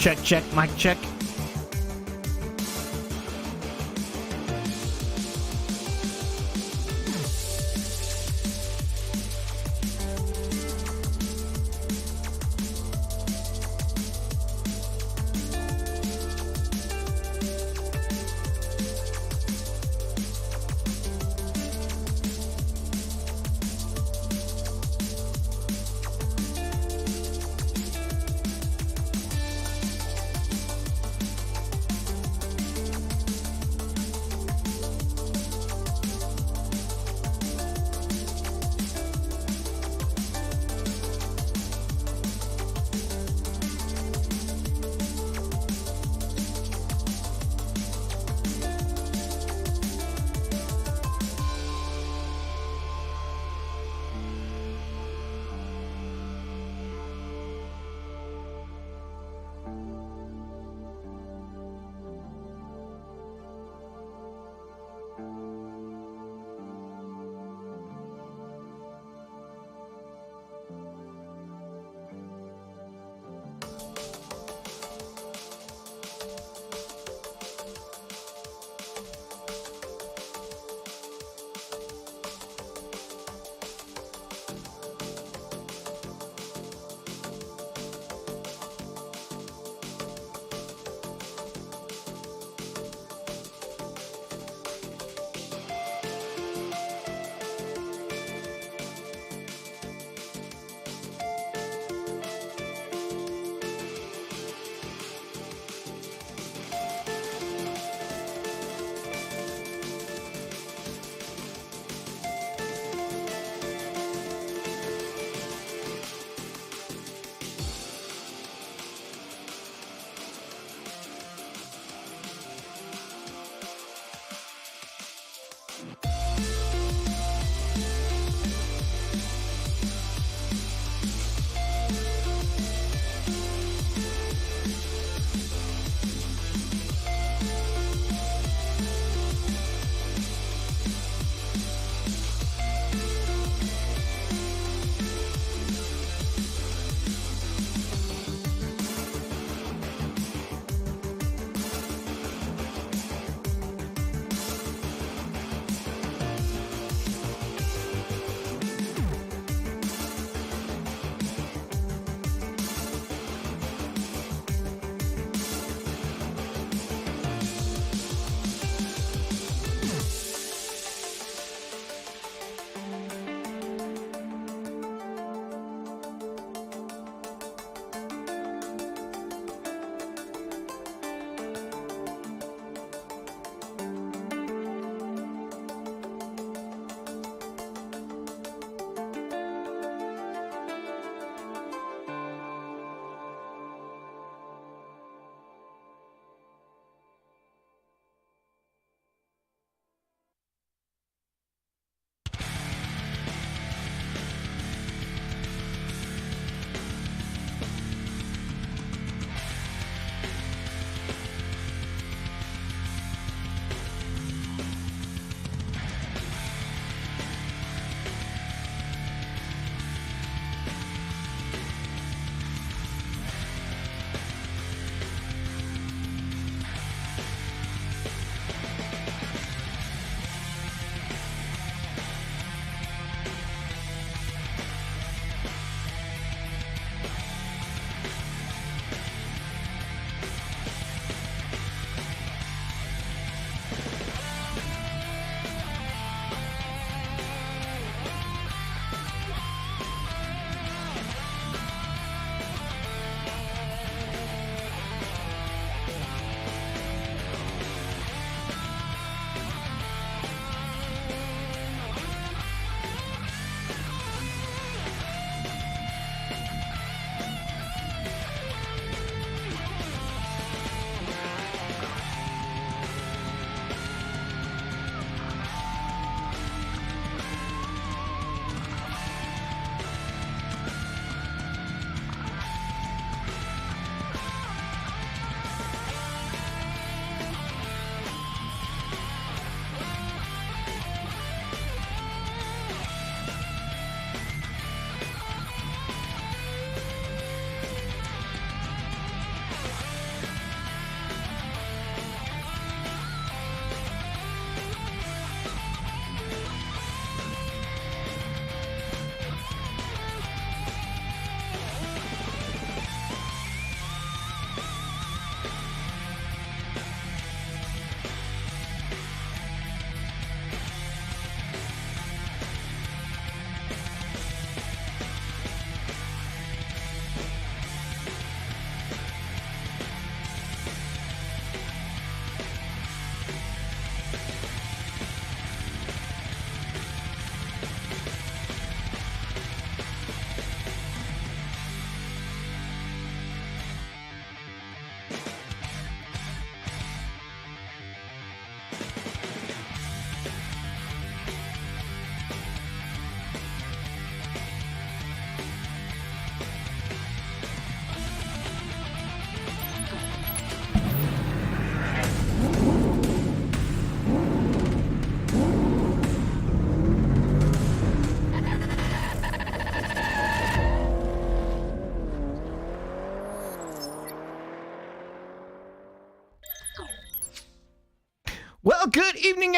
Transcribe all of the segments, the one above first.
Check, check, mic check.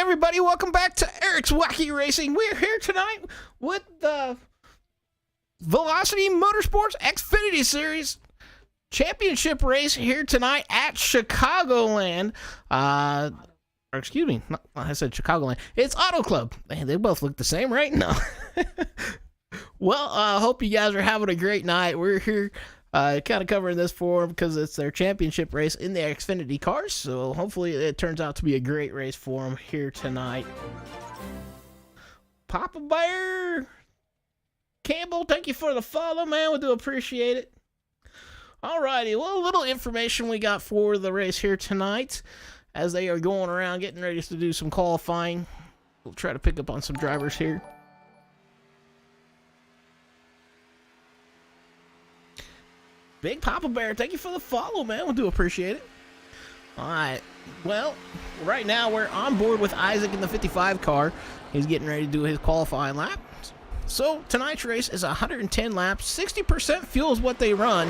everybody. Welcome back to Eric's Wacky Racing. We're here tonight with the Velocity Motorsports Xfinity Series championship race here tonight at Chicagoland. Or excuse me, I said Chicagoland. It's Auto Club. They both look the same, right? No. Well, I hope you guys are having a great night. We're here kind of covering this for them because it's their championship race in the Xfinity cars. So hopefully it turns out to be a great race for them here tonight. Papa Bear Campbell, thank you for the follow, man. We do appreciate it. Alrighty, well, a little information we got for the race here tonight as they are going around getting ready to do some qualifying. We'll try to pick up on some drivers here. Big Papa Bear, thank you for the follow, man. We do appreciate it. All right. Well, right now we're on board with Isaac in the 55 car. He's getting ready to do his qualifying lap. So tonight's race is 110 laps. 60% fuel is what they run.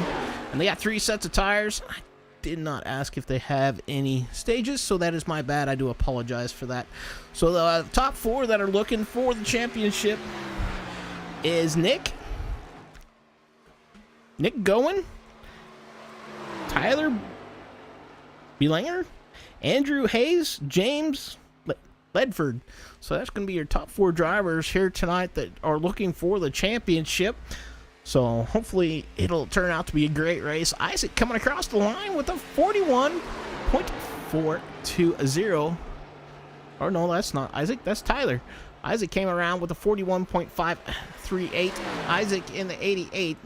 And they got 3 sets of tires. I did not ask if they have any stages, so that is my bad. I do apologize for that. So the top 4 that are looking for the championship is Nick Gowen, Tyler Belanger, Andrew Hayes, James Ledford. So that's going to be your top 4 drivers here tonight that are looking for the championship. So hopefully it'll turn out to be a great race. Isaac coming across the line with a 41.420. Or no, that's not Isaac, that's Tyler. Isaac came around with a 41.538. Isaac in the 88.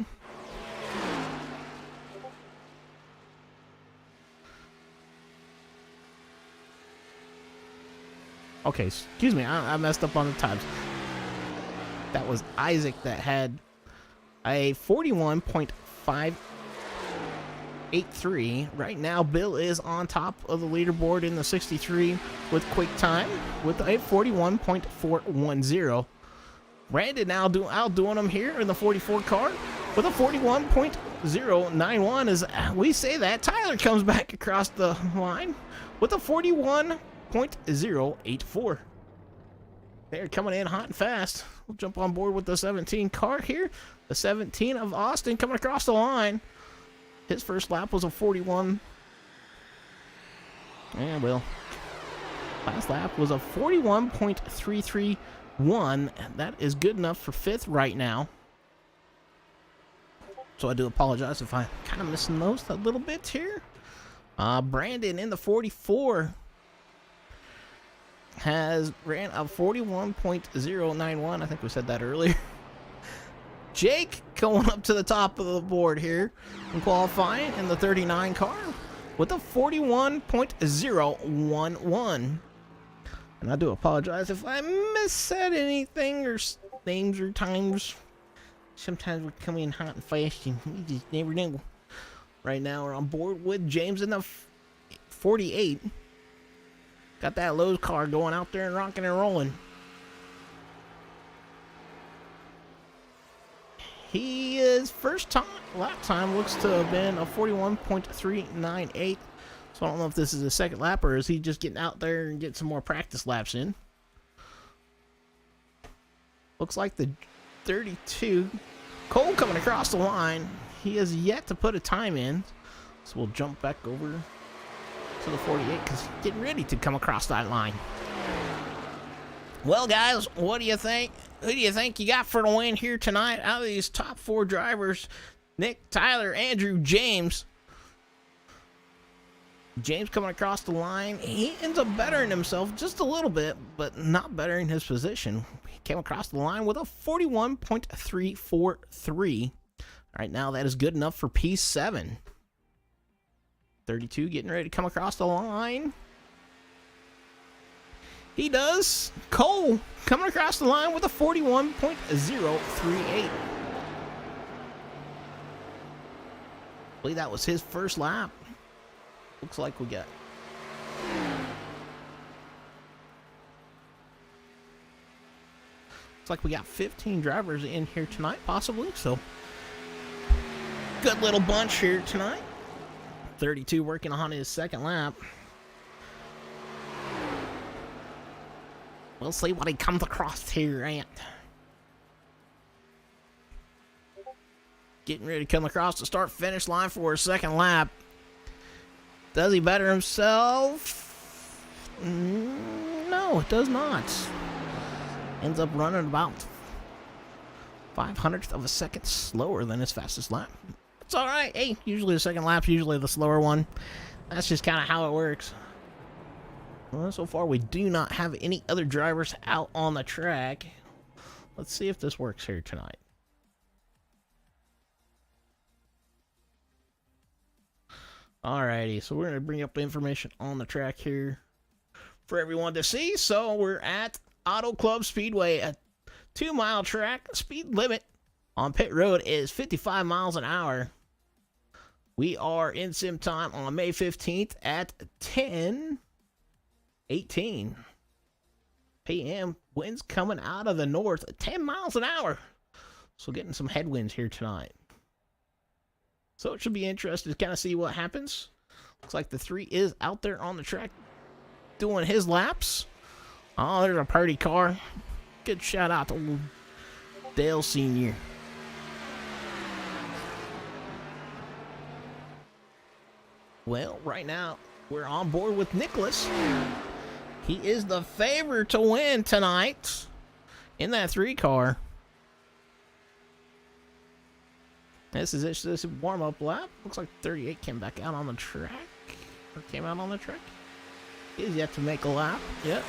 Okay, excuse me, I messed up on the times. That was Isaac that had a 41.583. Right now, Bill is on top of the leaderboard in the 63 with quick time with a 41.410. Brandon now outdoing him here in the 44 car with a 41.091. As we say that, Tyler comes back across the line with a 41.084. They're coming in hot and fast. We'll jump on board with the 17 car here. The 17 of Austin coming across the line. His first lap was a 41. And well, last lap was a 41.331. That is good enough for 5th right now. So I do apologize if I'm kind of missing those a little bit here. Brandon in the 44 has ran a 41.091. I think we said that earlier. Jake going up to the top of the board here in qualifying in the 39 car with a 41.011. And I do apologize if I missaid anything or names or times. Sometimes we come in hot and fast and you just never know. Right now we're on board with James in the 48. Got that Lowe's car going out there and rocking and rolling. His first lap time looks to have been a 41.398. So I don't know if this is a second lap or is he just getting out there and getting some more practice laps in. Looks like the 32. Cole coming across the line. He has yet to put a time in. So we'll jump back over to the 48 because he's getting ready to come across that line. Well, guys, what do you think? Who do you think you got for the win here tonight out of these top 4 drivers? Nick, Tyler, Andrew, James. James coming across the line. He ends up bettering himself just a little bit, but not bettering his position. He came across the line with a 41.343. All right, now that is good enough for P7. 32 getting ready to come across the line. He does. Cole coming across the line with a 41.038. I believe that was his first lap. Looks like we got. Looks like we got 15 drivers in here tonight, possibly. So, good little bunch here tonight. 32 working on his second lap. We'll see what he comes across here, Ant. Getting ready to come across the start-finish line for a second lap. Does he better himself? No, it does not. Ends up running about 500th of a second slower than his fastest lap. It's all right. Hey, usually the second lap's usually the slower one. That's just kind of how it works. Well, so far we do not have any other drivers out on the track. Let's see if this works here tonight. Alrighty, so we're going to bring up the information on the track here for everyone to see. So we're at Auto Club Speedway, a 2-mile track. Speed limit on pit road is 55 miles an hour. We are in sim time on May 15th at 10:18 p.m. Winds coming out of the north at 10 miles an hour. So getting some headwinds here tonight. So it should be interesting to kind of see what happens. Looks like the 3 is out there on the track doing his laps. Oh, there's a party car. Good shout out to old Dale Sr. Well, right now, we're on board with Nicholas. He is the favorite to win tonight in that 3 car. This is it. This warm-up lap. Looks like 38 came back out on the track. Or came out on the track. He's yet to make a lap. Yep.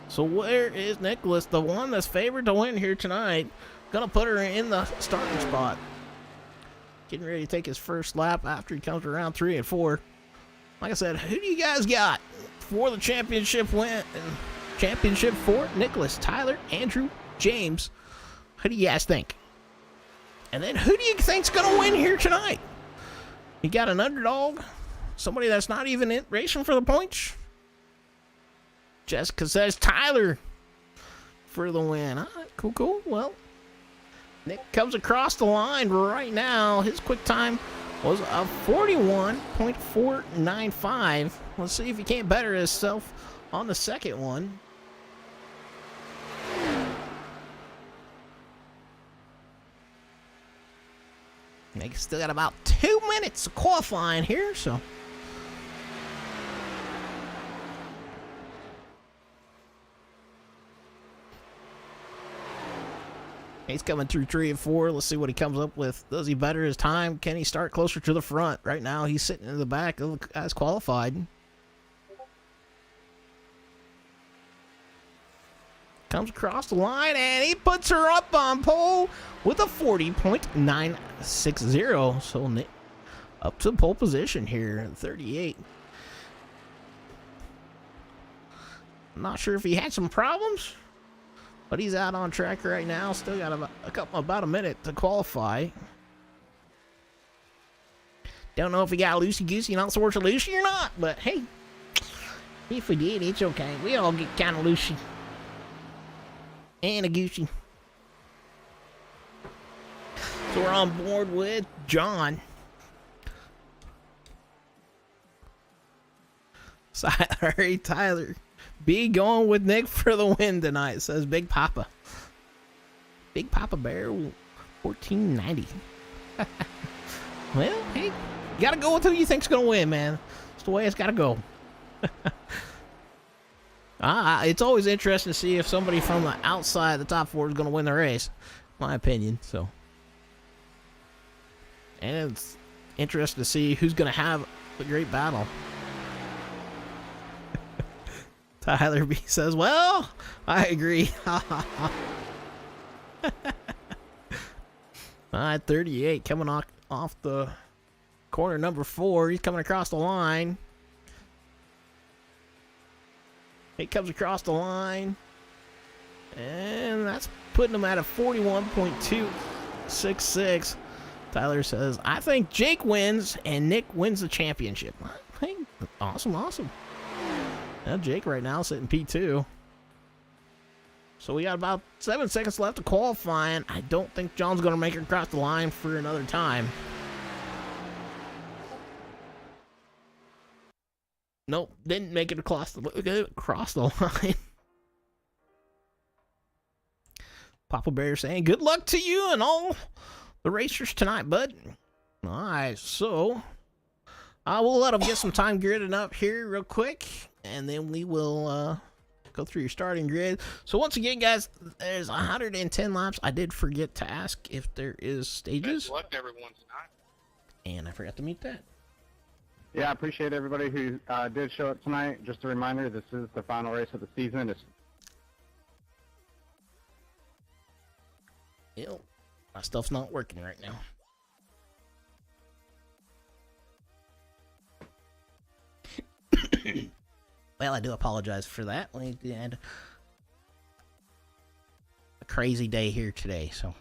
So where is Nicholas, the one that's favored to win here tonight? Gonna put her in the starting spot. Getting ready to take his first lap after he comes around 3 and 4. Like I said, who do you guys got for the championship win? Championship for Nicholas, Tyler, Andrew, James. Who do you guys think? And then who do you think's going to win here tonight? You got an underdog? Somebody that's not even in racing for the points? Jessica says Tyler for the win. All right, cool. Well, Nick comes across the line right now. His quick time was a 41.495. Let's see if he can't better himself on the second one. They still got about 2 minutes of qualifying here, so. He's coming through 3 and 4. Let's see what he comes up with. Does he better his time? Can he start closer to the front? Right now, he's sitting in the back of the guys qualified. Comes across the line, and he puts her up on pole with a 40.960. So Nick up to pole position here at 38. I'm not sure if he had some problems, but he's out on track right now. Still got about a minute to qualify. Don't know if he got loosey-goosey and all sorts of loosey or not, but hey, if we did, it's okay. We all get kind of loosey. And a goosey. So we're on board with John. Sorry, Tyler. Be going with Nick for the win tonight, says Big Papa. Big Papa Bear, 1490. Well, hey, you gotta go with who you think's gonna win, man. It's the way it's gotta go. It's always interesting to see if somebody from the outside of the top 4 is going to win the race, my opinion. So, and it's interesting to see who's going to have a great battle. Tyler B says, "Well, I agree." All right, 38 coming off the corner number 4. He's coming across the line. He comes across the line, and that's putting him at a 41.266. Tyler says, I think Jake wins, and Nick wins the championship. Hey, awesome. Now Jake right now sitting P2. So we got about 7 seconds left to qualify, and I don't think John's going to make it across the line for another time. Nope, didn't make it across the line. Papa Bear saying, good luck to you and all the racers tonight, bud. All right, so I will let them get some time gridding up here real quick, and then we will go through your starting grid. So once again, guys, there's 110 laps. I did forget to ask if there is stages. Good luck to everyone tonight. And I forgot to meet that. Yeah, I appreciate everybody who did show up tonight. Just a reminder, this is the final race of the season. Ew, my stuff's not working right now. Well, I do apologize for that. We had a crazy day here today, so.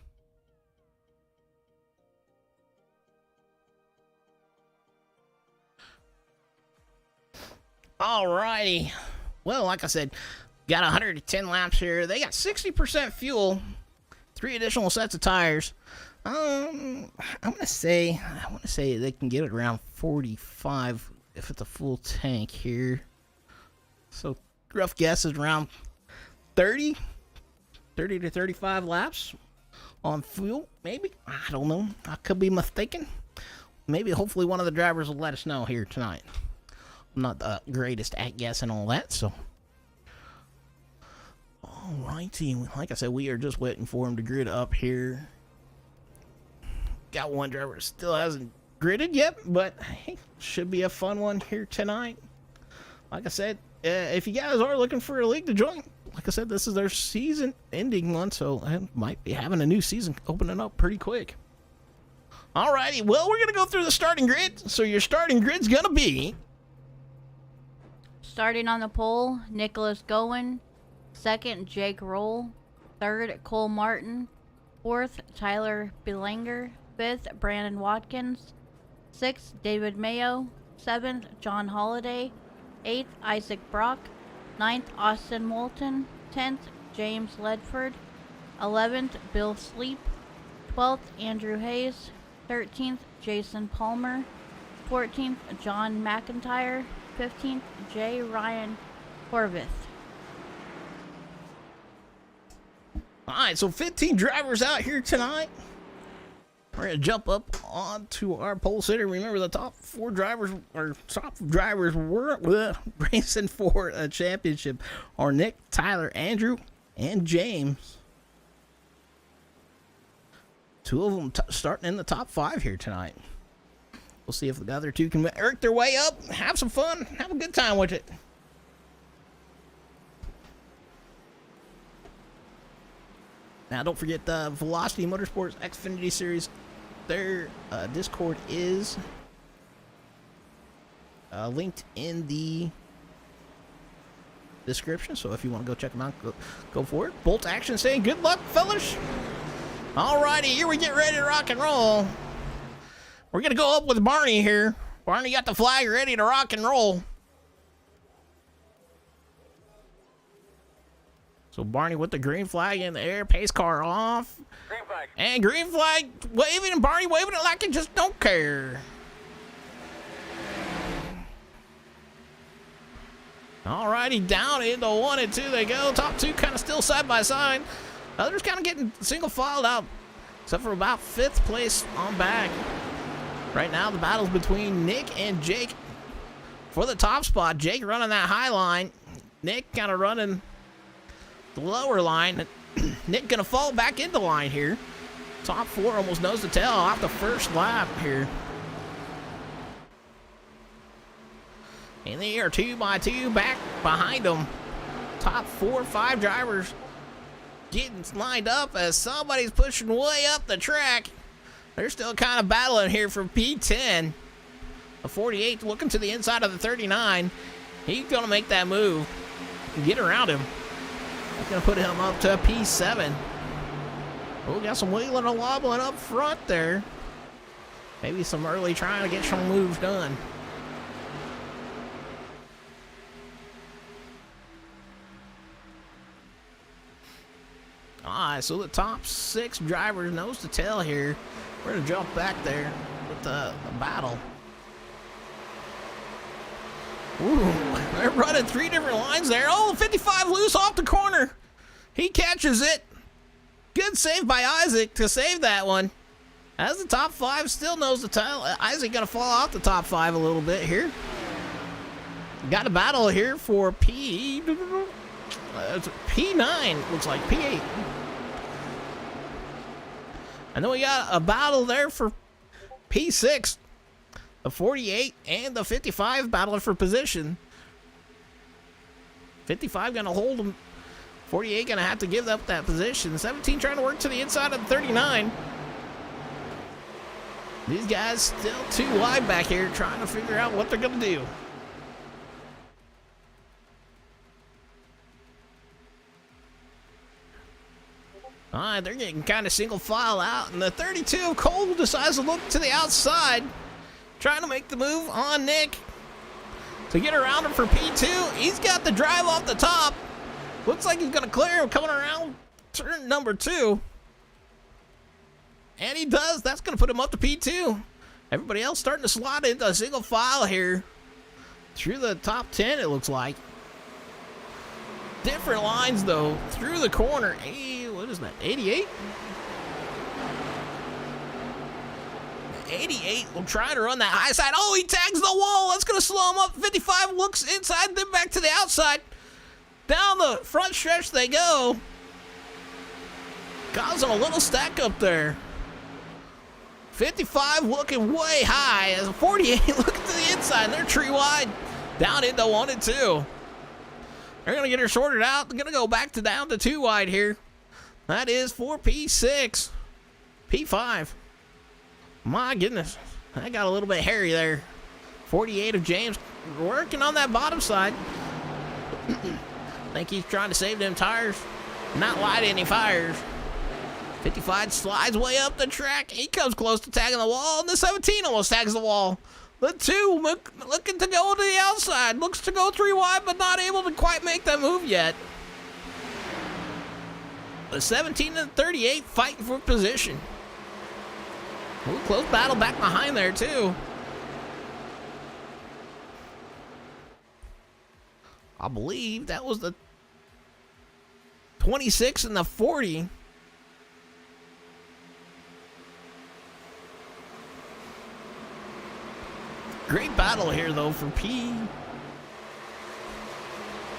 Alrighty. Well, like I said, got 110 laps here. They got 60% fuel, 3 additional sets of tires. I want to say they can get it around 45 if it's a full tank here. So rough guess is around 30 to 35 laps on fuel, maybe. I don't know. I could be mistaken. Maybe, hopefully, one of the drivers will let us know here tonight. I'm not the greatest at guessing all that, so. Alrighty, like I said, we are just waiting for him to grid up here. Got one driver still hasn't gridded yet, but hey, should be a fun one here tonight. Like I said, if you guys are looking for a league to join, like I said, this is their season-ending one, so I might be having a new season opening up pretty quick. Alrighty, well, we're going to go through the starting grid. So your starting grid's going to be... Starting on the pole, Nicholas Gowen. Second, Jake Roll. Third, Cole Martin. Fourth, Tyler Belanger. Fifth, Brandon Watkins. Sixth, David Mayo. Seventh, John Holliday. Eighth, Isaac Brock. Ninth, Austin Moulton. 10th, James Ledford. 11th, Bill Sleep. 12th, Andrew Hayes. 13th, Jason Palmer. 14th, John McIntyre. 15th, J. Ryan Horvath. Alright, so 15 drivers out here tonight. We're going to jump up onto our pole sitter. Remember, the top drivers were racing for a championship are Nick, Tyler, Andrew, and James. 2 of them starting in the top 5 here tonight. We'll see if the other 2 can work their way up, have some fun, have a good time with it. Now, don't forget the Velocity Motorsports Xfinity Series. Their Discord is linked in the description. So if you want to go check them out, go for it. Bolt Action saying good luck, fellas. Alrighty, here we get ready to rock and roll. We're going to go up with Barney here. Barney got the flag ready to rock and roll. So Barney with the green flag in the air, pace car off. Green flag. And green flag waving, and Barney waving it like he just don't care. Alrighty, down into 1 and 2 they go. Top 2 kind of still side by side. Others kind of getting single filed out, except for about 5th place on back. Right now, the battle's between Nick and Jake for the top spot. Jake running that high line. Nick kind of running the lower line. Nick going to fall back into line here. Top 4 almost nose to tail off the first lap here. And they are 2 by 2 back behind them. Top 4 or 5 drivers getting lined up as somebody's pushing way up the track. They're still kind of battling here for P10. The 48 looking to the inside of the 39. He's going to make that move and get around him. He's going to put him up to P7. Oh, got some wheeling and wobbling up front there. Maybe some early trying to get some moves done. All right, so the top 6 drivers nose to tail here. We're going to jump back there with the battle. Ooh, they're running 3 different lines there. Oh, 55 loose off the corner. He catches it. Good save by Isaac to save that one. As the top 5 still knows the title. Isaac gonna fall off the top 5 a little bit here. Got a battle here for P9. Looks like P8. And then we got a battle there for P6. The 48 and the 55 battling for position. 55 gonna hold him. 48 gonna have to give up that position. 17 trying to work to the inside of the 39. These guys still too wide back here trying to figure out what they're gonna do. All right, they're getting kind of single file out, and the 32 of Cole decides to look to the outside, trying to make the move on Nick to get around him for P2. He's got the drive off the top. Looks like he's going to clear him coming around turn number 2. And he does. That's going to put him up to P2. Everybody else starting to slot into a single file here through the top 10, it looks like. Different lines, though, through the corner. Hey, what is that, 88? 88 will try to run that high side. Oh, he tags the wall. That's going to slow him up. 55 looks inside, then back to the outside. Down the front stretch they go. Causing a little stack up there. 55 looking way high as 48 looking to the inside. They're tree wide. Down into 1 and 2. They're going to get her sorted out. They're going to go back to down to 2 wide here. That is for P6. P5. My goodness. That got a little bit hairy there. 48 of James working on that bottom side. I think he's trying to save them tires. Not light any fires. 55 slides way up the track. He comes close to tagging the wall. And the 17 almost tags the wall. The 2 looking to go to the outside. Looks to go 3 wide, but not able to quite make that move yet. The 17 and 38 fighting for position. Ooh, close battle back behind there, too. I believe that was the 26 and the 40. Great battle here, though, for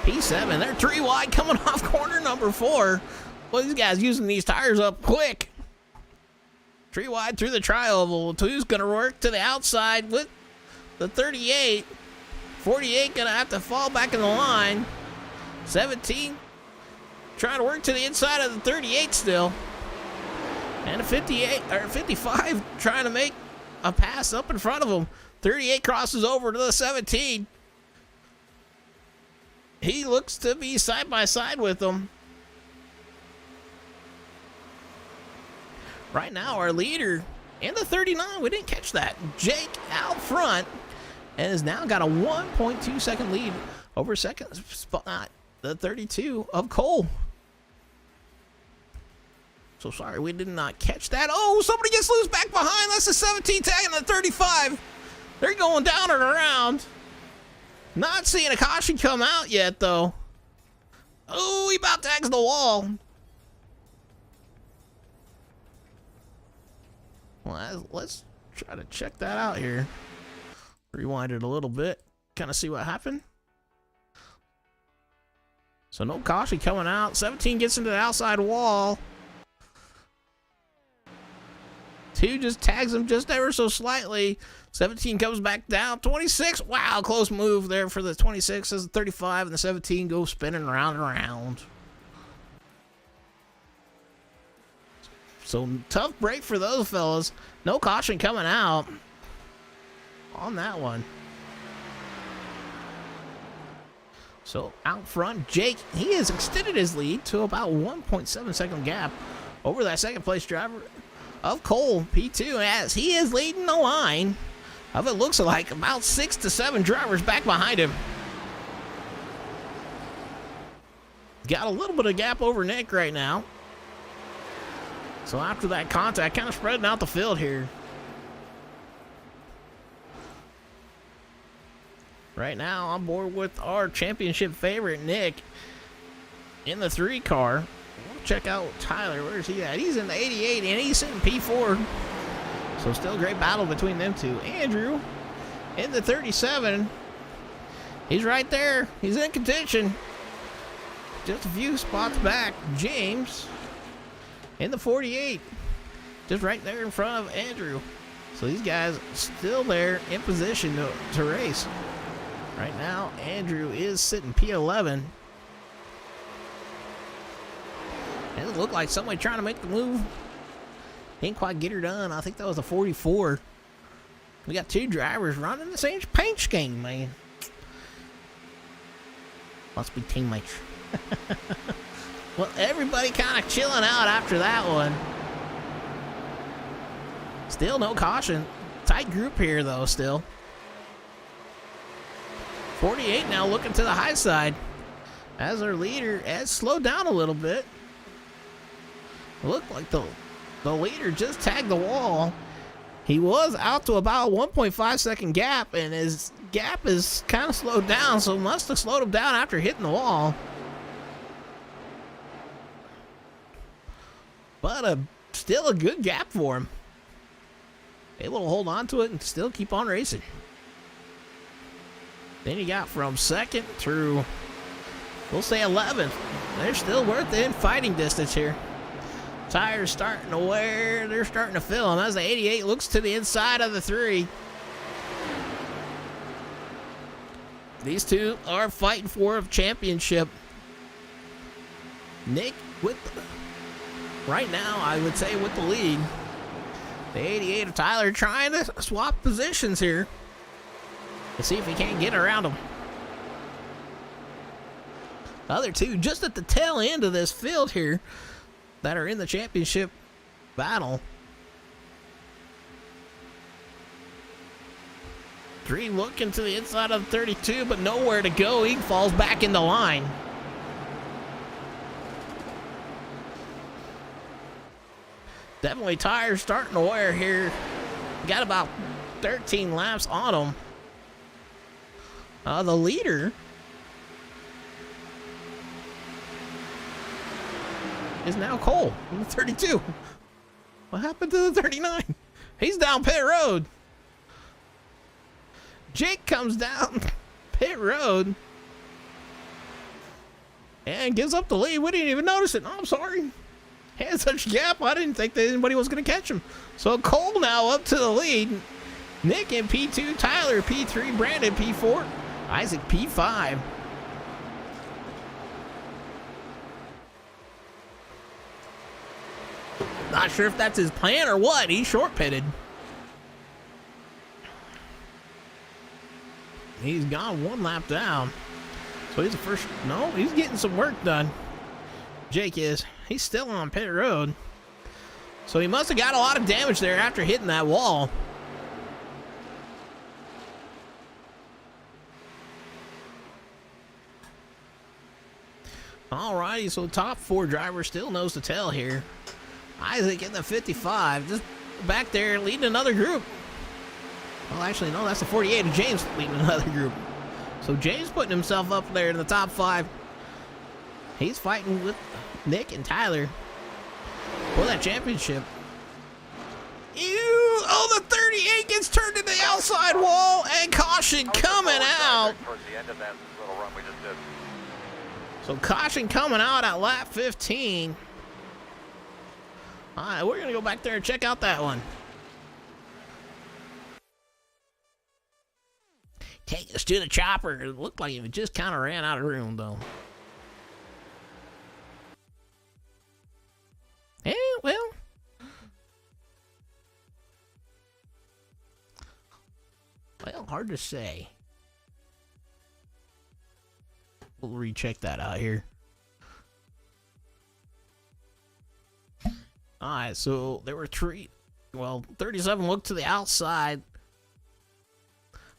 P7. They're 3 wide coming off corner number 4. Well, these guys using these tires up quick. 3 wide through the tri-oval. 2's going to work to the outside with the 38. 48 going to have to fall back in the line. 17 trying to work to the inside of the 38 still. And a 55 trying to make a pass up in front of him. 38 crosses over to the 17. He looks to be side by side with them. Right now, our leader in the 39, we didn't catch that. Jake out front and has now got a 1.2 second lead over second spot, the 32 of Cole. So sorry, we did not catch that. Oh, somebody gets loose back behind. That's the 17 tagging the 35. They're going down and around. Not seeing a caution come out yet, though. Oh, he about tags the wall. Well, let's try to check that out here. Rewind it a little bit. Kind of see what happened. So no caution coming out. 17 gets into the outside wall. 2 just tags him just ever so slightly. 17 comes back down. 26. Wow, close move there for the 26 as the 35 and the 17 go spinning round and around. So tough break for those fellas. No caution coming out on that one. So out front, Jake, he has extended his lead to about 1.7 second gap over that second place driver of Cole, P2, as he is leading the line of it looks like about 6 to 7 drivers back behind him. Got a little bit of gap over Nick right now. So after that contact, kind of spreading out the field here. Right now, on board with our championship favorite, Nick, in the 3 car. We'll check out Tyler. Where's he at? He's in the 88, and he's sitting P4. So still a great battle between them two. Andrew in the 37. He's right there. He's in contention. Just a few spots back. James in the 48. Just right there in front of Andrew. So these guys still there in position to race. Right now, Andrew is sitting P11. It doesn't look like somebody trying to make the move. Didn't quite get her done. I think that was a 44. We got 2 drivers running the same paint scheme, man. Must be teammates. Well, everybody kind of chilling out after that one. Still no caution. Tight group here, though, still. 48 now looking to the high side. As our leader has slowed down a little bit. Looked like the leader just tagged the wall. He was out to about a 1.5 second gap, and his gap is kind of slowed down, so must have slowed him down after hitting the wall. But still a good gap for him. Able to hold on to it and still keep on racing. Then you got from 2nd through, we'll say 11th. They're still within fighting distance here. Tires starting to wear. They're starting to fill them as the 88 looks to the inside of the 3. These two are fighting for a championship. Nick right now, I would say with the lead. The 88 of Tyler trying to swap positions here to see if he can't get around him. The other two just at the tail end of this field here that are in the championship battle. 3 looking to the inside of the 32, but nowhere to go. He falls back into line. Definitely tires starting to wear here. Got about 13 laps on them. The leader is now Cole in the 32. What happened to the 39? He's down pit road. Jake comes down pit road and gives up the lead. We didn't even notice it. Oh, I'm sorry. He had such a gap, I didn't think that anybody was going to catch him. So Cole now up to the lead. Nick in P2, Tyler P3, Brandon P4, Isaac P5. Not sure if that's his plan or what. He's short pitted. He's gone 1 lap down. So he's the first. No, he's getting some work done. Jake is. He's still on pit road. So he must have got a lot of damage there after hitting that wall. Alrighty, so top 4 driver still knows the tell here. Isaac in the 55, just back there leading another group. Well, actually, no, that's the 48 of James leading another group. So James putting himself up there in the top 5. He's fighting with Nick and Tyler for that championship. Ew! Oh, the 38 gets turned to the outside wall, and caution coming out. So caution coming out at lap 15. All right, we're going to go back there and check out that one. Take us to the chopper. It looked like it just kind of ran out of room, though. Yeah, well. Well, hard to say. We'll recheck that out here. Alright, so there were 37 looked to the outside.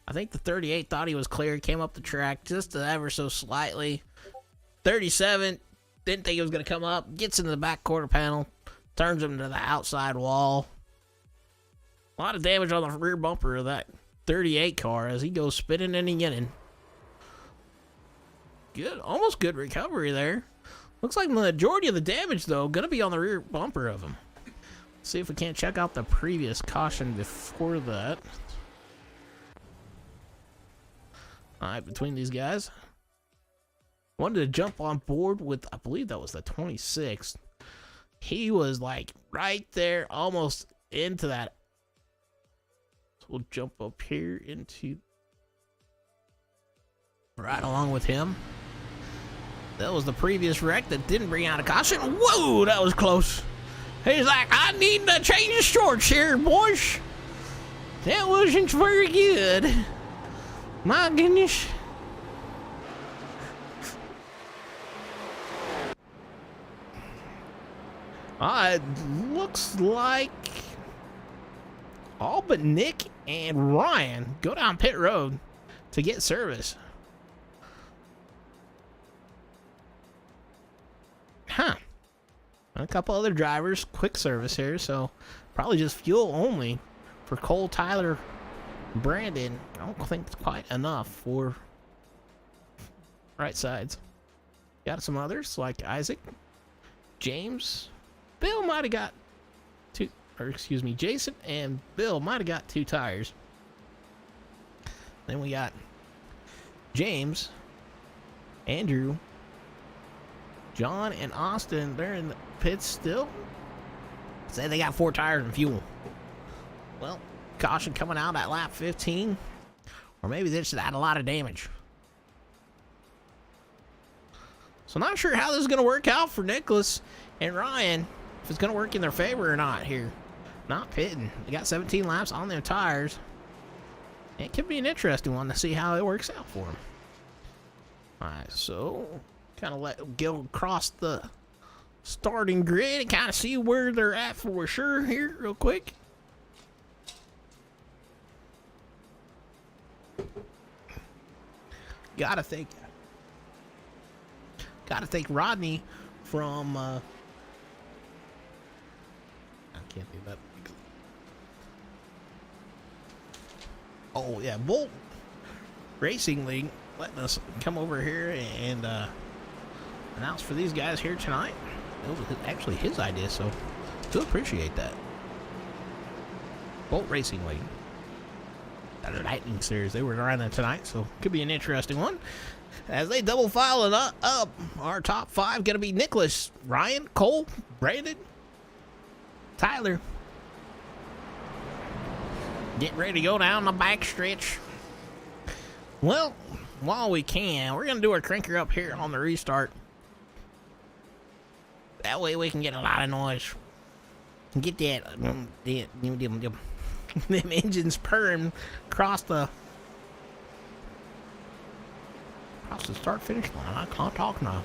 I think the 38 thought he was clear, came up the track just ever so slightly. 37 didn't think he was going to come up, gets into the back quarter panel, turns him to the outside wall. A lot of damage on the rear bumper of that 38 car as he goes spinning and inning. Good, almost good recovery there. Looks like the majority of the damage, though, going to be on the rear bumper of him. Let's see if we can't check out the previous caution before that. All right, between these guys. Wanted to jump on board with, I believe that was the 26th. He was like right there, almost into that. So we'll jump up here into right along with him. That was the previous wreck that didn't bring out a caution. Whoa, that was close. He's like, I need to change the shorts here, boys. That wasn't very good. My goodness. It looks like all but Nick and Ryan go down pit road to get service. Huh. A couple other drivers, quick service here, so probably just fuel only for Cole, Tyler, Brandon. I don't think it's quite enough for right sides. Got some others like Isaac, James, Bill might have got two, or excuse me, Jason and Bill might have got 2 tires. Then we got James, Andrew, John, and Austin. They're in the pits still. Say they got 4 tires and fuel. Well, caution coming out at lap 15. Or maybe they just had a lot of damage. So not sure how this is going to work out for Nicholas and Ryan. If it's going to work in their favor or not here. Not pitting. They got 17 laps on their tires. It could be an interesting one to see how it works out for them. Alright, so kind of let Gil cross the starting grid and kind of see where they're at for sure here real quick. Gotta thank Rodney from I can't do that. Oh yeah, Bolt Racing League letting us come over here and announce for these guys here tonight. It was actually his idea, so do appreciate that. Bolt Racing League. That Lightning Series, they were around that tonight, so could be an interesting one. As they double file it up, our top 5 gonna be Nicholas, Ryan, Cole, Brandon, Tyler. Get ready to go down the back stretch. Well, while we can, we're gonna do our cranker up here on the restart. That way we can get a lot of noise. And get that them engines purring across the start finish line. I can't talk now.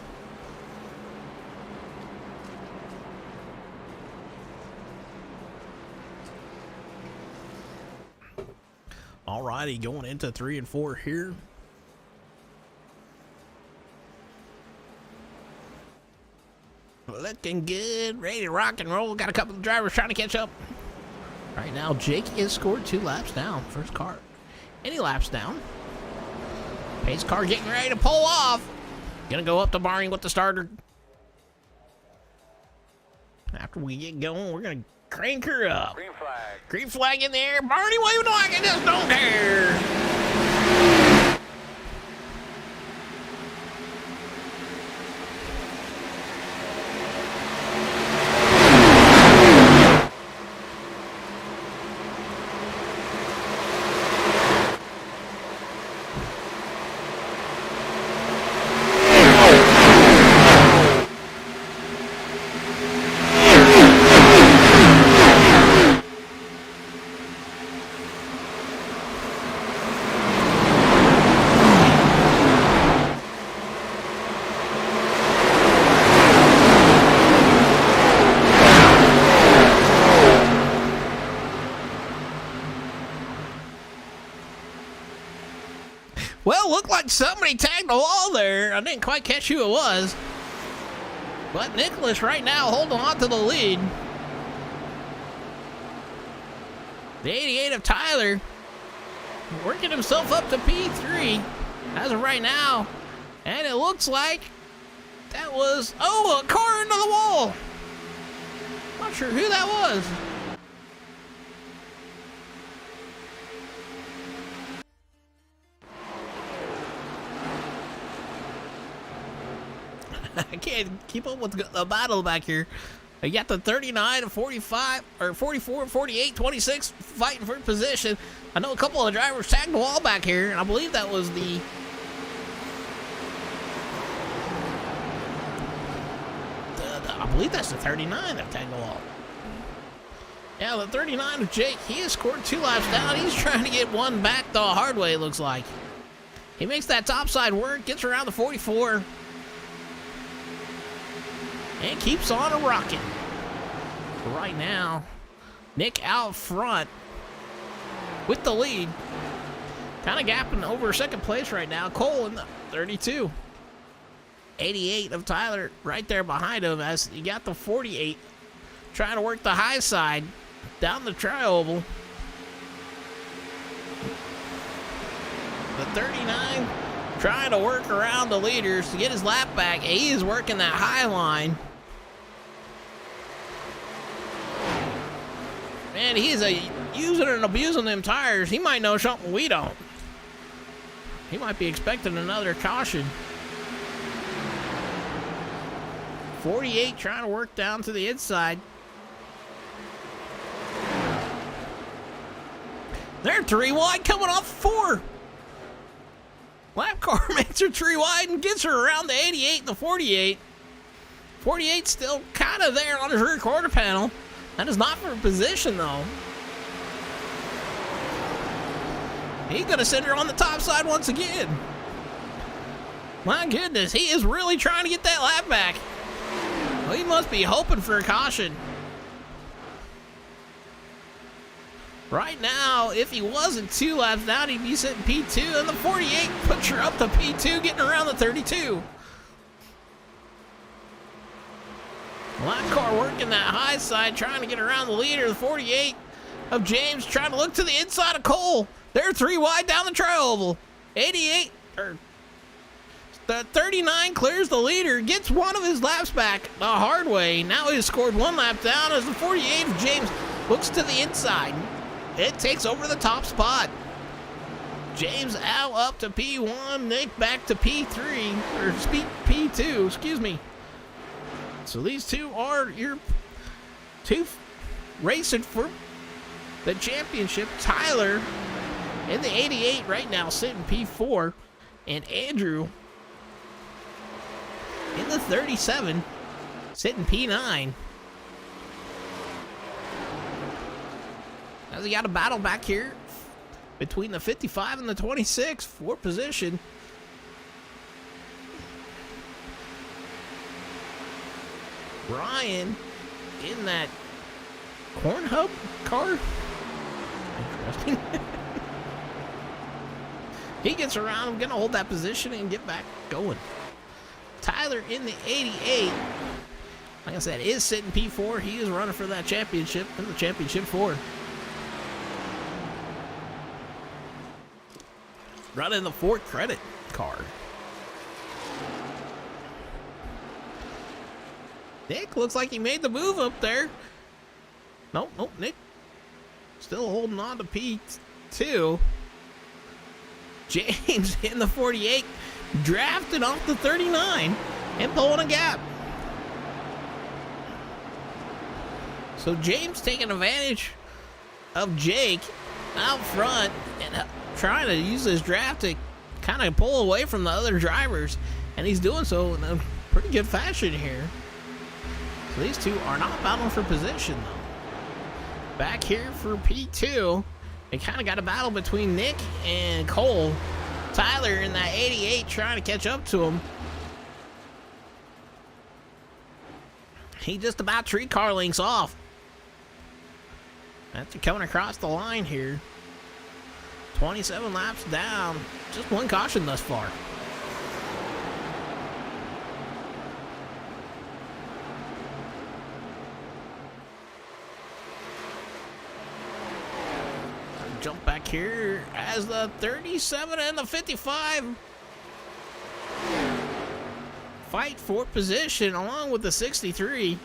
Alrighty, going into 3 and 4 here. Looking good, ready to rock and roll. Got a couple of drivers trying to catch up. Right now, Jake is scored 2 laps down. First car, any laps down. Pace car getting ready to pull off. Gonna go up to Barney with the starter. After we get going, we're gonna crank her up. Green flag. Green flag in the air. Barney waving like I just don't care. Well, looked like somebody tagged the wall there. I didn't quite catch who it was. But Nicholas right now holding on to the lead. The 88 of Tyler working himself up to P3. As of right now, And it looks like that was, oh, a car into the wall. Not sure who that was. I can't keep up with the battle back here. You got the 39 and 45, or 44, 48, 26 fighting for position. I know a couple of drivers tagged the wall back here, and I believe that was the... I believe that's the 39 that tagged the wall. Yeah, the 39 of Jake, he has scored 2 laps down. He's trying to get one back the hard way, it looks like. He makes that topside work, gets around the 44. And keeps on a rocking. Right now, Nick out front with the lead. Kind of gapping over second place right now. Cole in the 32. 88 of Tyler right there behind him as you got the 48 trying to work the high side down the tri-oval. The 39 trying to work around the leaders to get his lap back. He is working that high line. Man, he is using and abusing them tires. He might know something we don't. He might be expecting another caution. 48 trying to work down to the inside. They're 3 wide coming off 4. Lap car makes her 3 wide and gets her around the 88 and the 48. 48 still kind of there on his rear quarter panel. That is not for position, though. He's going to send her on the top side once again. My goodness, he is really trying to get that lap back. Well, he must be hoping for a caution. Right now, if he wasn't 2 laps down, he'd be sitting P2, and the 48 puts her up to P2, getting around the 32. Lap car working that high side, trying to get around the leader. The 48 of James trying to look to the inside of Cole. They're 3 wide down the tri-oval. 88, or the 39 clears the leader, gets one of his laps back the hard way. Now he's scored 1 lap down as the 48 of James looks to the inside. It takes over the top spot. James out up to P1, Nick back to P3, or P2, excuse me. So these two are your 2 racing for the championship. Tyler in the 88 right now sitting P4, and Andrew in the 37 sitting P9. As he got a battle back here between the 55 and the 26 for position. Ryan in that corn hub car. Interesting. He gets around. I'm going to hold that position and get back going. Tyler in the 88. Like I said, is sitting P4. He is running for that championship in the championship 4. Running the Ford credit card. Nick looks like he made the move up there. Nope, Nick still holding on to P2. James in the 48, drafting off the 39 and pulling a gap. So James taking advantage of Jake out front and trying to use his draft to kind of pull away from the other drivers, and he's doing so in a pretty good fashion here. So these two are not battling for position, though. Back here for P2, they kind of got a battle between Nick and Cole. Tyler in that 88 trying to catch up to him. He just about 3 car lengths off. After coming across the line here. 27 laps down. Just 1 caution thus far. Jump back here as the 37 and the 55 fight for position along with the 63.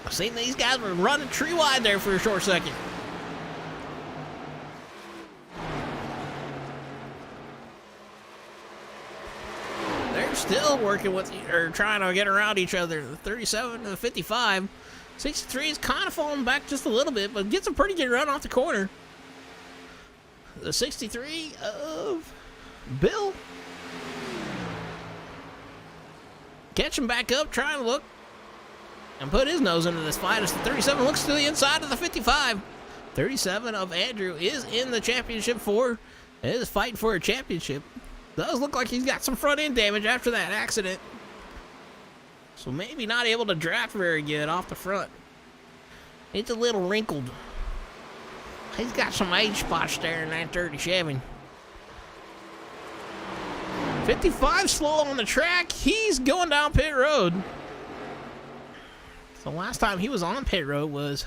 I've seen these guys were running tree wide there for a short second. They're still working with, or trying to get around each other. The 37 to the 55. 63 is kind of falling back just a little bit, but gets a pretty good run off the corner. The 63 of Bill. Catching back up, trying to look and put his nose into this fight as the 37 looks to the inside of the 55. 37 of Andrew is in the championship 4. Is fighting for a championship. Does look like he's got some front end damage after that accident. So maybe not able to draft very good off the front. It's a little wrinkled. He's got some age spots there in that 37. 55 slow on the track. He's going down pit road. The last time he was on pit road was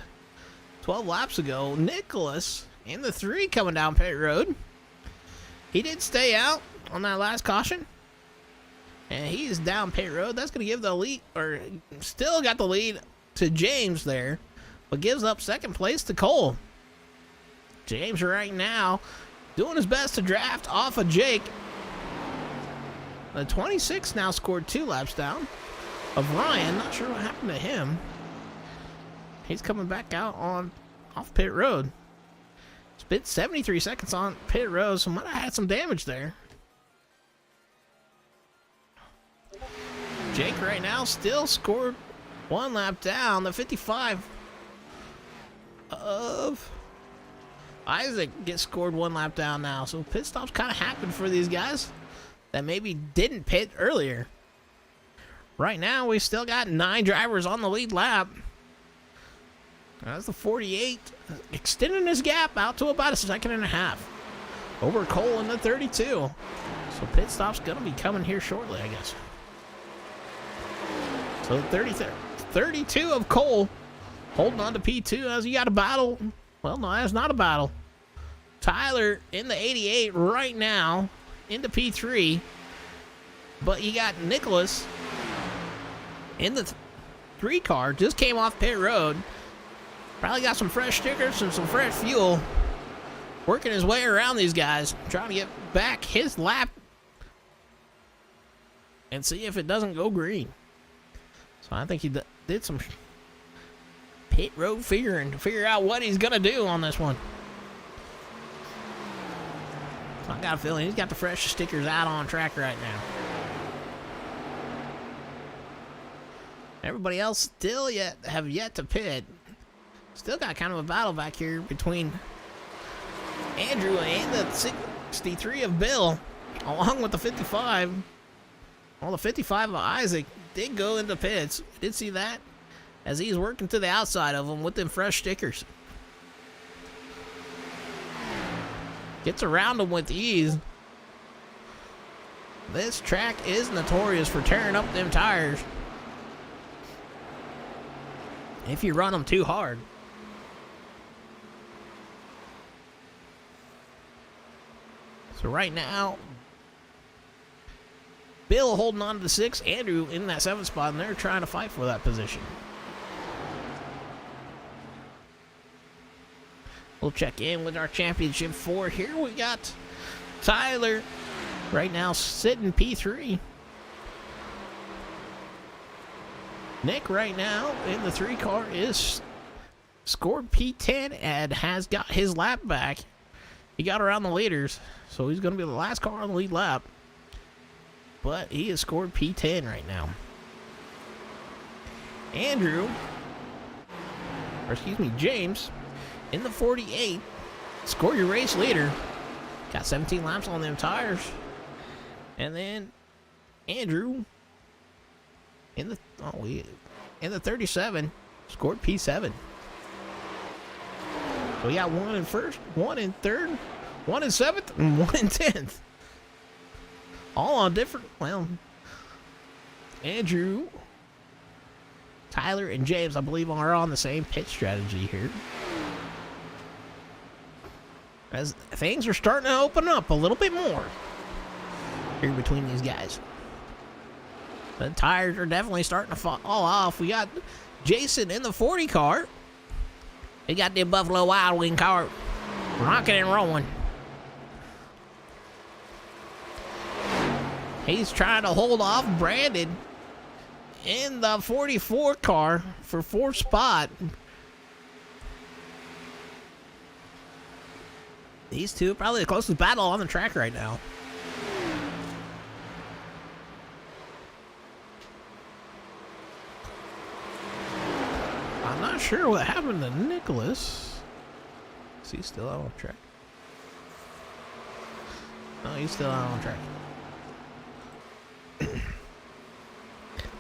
12 laps ago. Nicholas in the 3 coming down pit road. He did stay out on that last caution. And he's down pit road. That's going to give the lead, or still got the lead to James there, but gives up second place to Cole. James right now doing his best to draft off of Jake. The 26 now scored 2 laps down of Ryan. Not sure what happened to him. He's coming back out on off pit road. Spent 73 seconds on pit road, so might have had some damage there. Jake right now still scored 1 lap down. The 55 of Isaac gets scored 1 lap down now. So pit stops kind of happened for these guys that maybe didn't pit earlier. Right now, we still got 9 drivers on the lead lap. That's the 48, extending his gap out to about 1.5 seconds over Cole in the 32. So pit stop's going to be coming here shortly, I guess. So the 32 of Cole holding on to P2 as he got a battle. Well, no, that's not a battle. Tyler in the 88 right now into P3. But you got Nicholas in the 3 car. Just came off pit road. Probably got some fresh stickers and some fresh fuel. Working his way around these guys. Trying to get back his lap. And see if it doesn't go green. So I think he did some pit road figuring to figure out what he's going to do on this one. So I got a feeling he's got the fresh stickers out on track right now. Everybody else still have yet to pit. Still got kind of a battle back here between Andrew and the 63 of Bill, along with the 55. Well, the 55 of Isaac did go into pits. Did see that as he's working to the outside of them with them fresh stickers. Gets around them with ease. This track is notorious for tearing up them tires if you run them too hard. So right now, Bill holding on to the 6, Andrew in that 7th spot, and they're trying to fight for that position. We'll check in with our championship 4 here. We got Tyler right now sitting P3. Nick right now in the 3 car is scored P10 and has got his lap back. He got around the leaders, so he's going to be the last car on the lead lap. But he has scored P10 right now. James, in the 48, score your race leader. Got 17 laps on them tires. And then Andrew in the 37 scored P7. So we got 1 in first, 1 in third, 1 in 7th, and 1 in 10th. All on different, well, Andrew, Tyler, and James, I believe, are on the same pit strategy here. As things are starting to open up a little bit more. here between these guys. The tires are definitely starting to fall off. We got Jason in the 40 car. We got the Buffalo Wild Wing car rocking and rolling. He's trying to hold off Brandon in the 44 car for 4th spot. These two are probably the closest battle on the track right now. I'm not sure what happened to Nicholas. Is he still out on track? No, he's still out on track.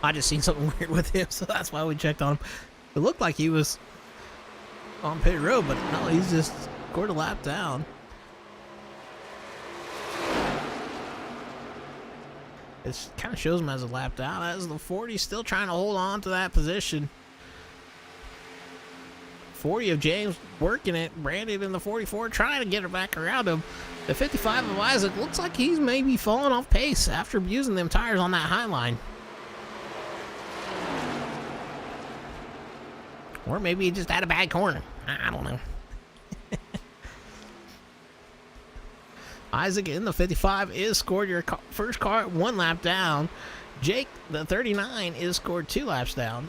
I just seen something weird with him, so that's why we checked on him. It looked like he was on pit road, but no, he's just scored a lap down. It kind of shows him as a lap down, as the 40 still trying to hold on to that position. 40 of James working it. Brandon in the 44 trying to get her back around him. The 55 of Isaac looks like he's maybe falling off pace after using them tires on that high line. Or maybe he just had a bad corner. I don't know. Isaac in the 55 is scored your first car 1 lap down. Jake, the 39, is scored 2 laps down.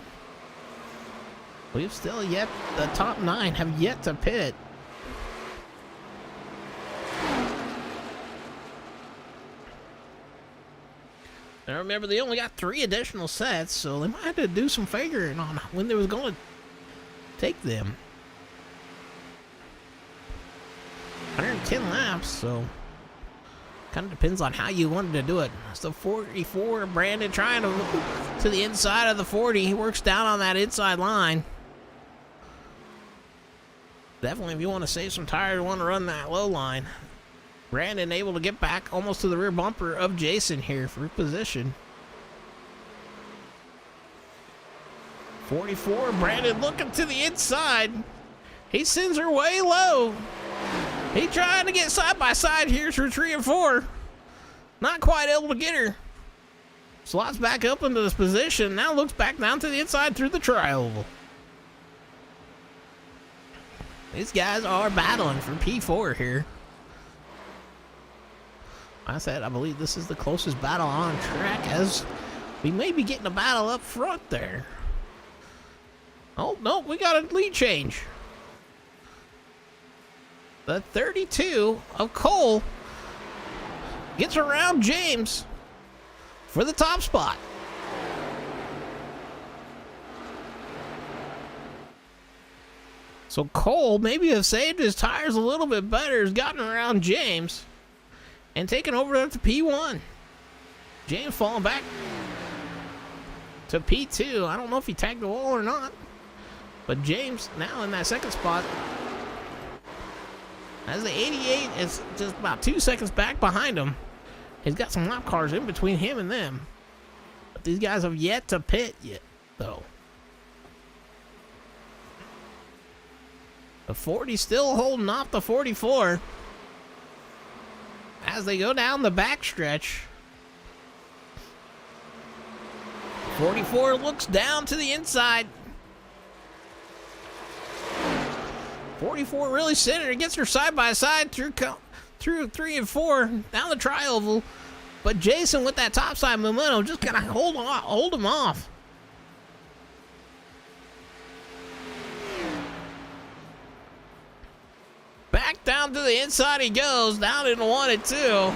We've still yet, the top 9 have yet to pit. Now remember, they only got 3 additional sets, so they might have to do some figuring on when they was going to take them. 110 laps, so kind of depends on how you wanted to do it. So 44, Brandon trying to the inside of the 40. He works down on that inside line. Definitely, if you want to save some tires, want to run that low line. Brandon able to get back almost to the rear bumper of Jason here for position. 44, Brandon looking to the inside. He sends her way low. He trying to get side by side here through 3 and 4. Not quite able to get her. Slots back up into this position. Now looks back down to the inside through the tri-oval. These guys are battling for P4 here. I said I believe this is the closest battle on track, as we may be getting a battle up front there. Oh, no, we got a lead change. The 32 of Cole gets around James for the top spot. So Cole maybe have saved his tires a little bit better, has gotten around James and taken over up to P1. James falling back to P2. I don't know if he tagged the wall or not, but James now in that second spot. As the 88 is just about 2 seconds back behind him. He's got some lap cars in between him and them. But these guys have yet to pit yet, though. The 40 still holding off the 44. As they go down the backstretch. 44 looks down to the inside. 44 really centered. It gets her side by side through 3 and 4 down the tri-oval. But Jason with that topside momentum just gonna hold him off. Back down to the inside he goes, down in 1 and 2.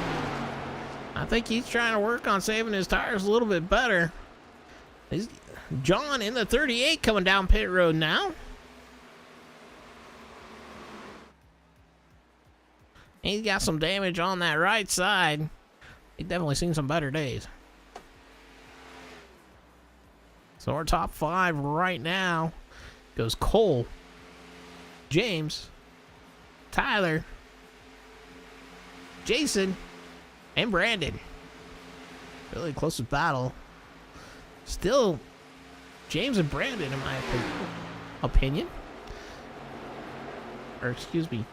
I think he's trying to work on saving his tires a little bit better. John in the 38 coming down pit road now. He's got some damage on that right side. He's definitely seen some better days. So our top 5 right now goes Cole, James, Tyler, Jason, and Brandon. Really closest battle. Still James and Brandon in my opinion. Or excuse me,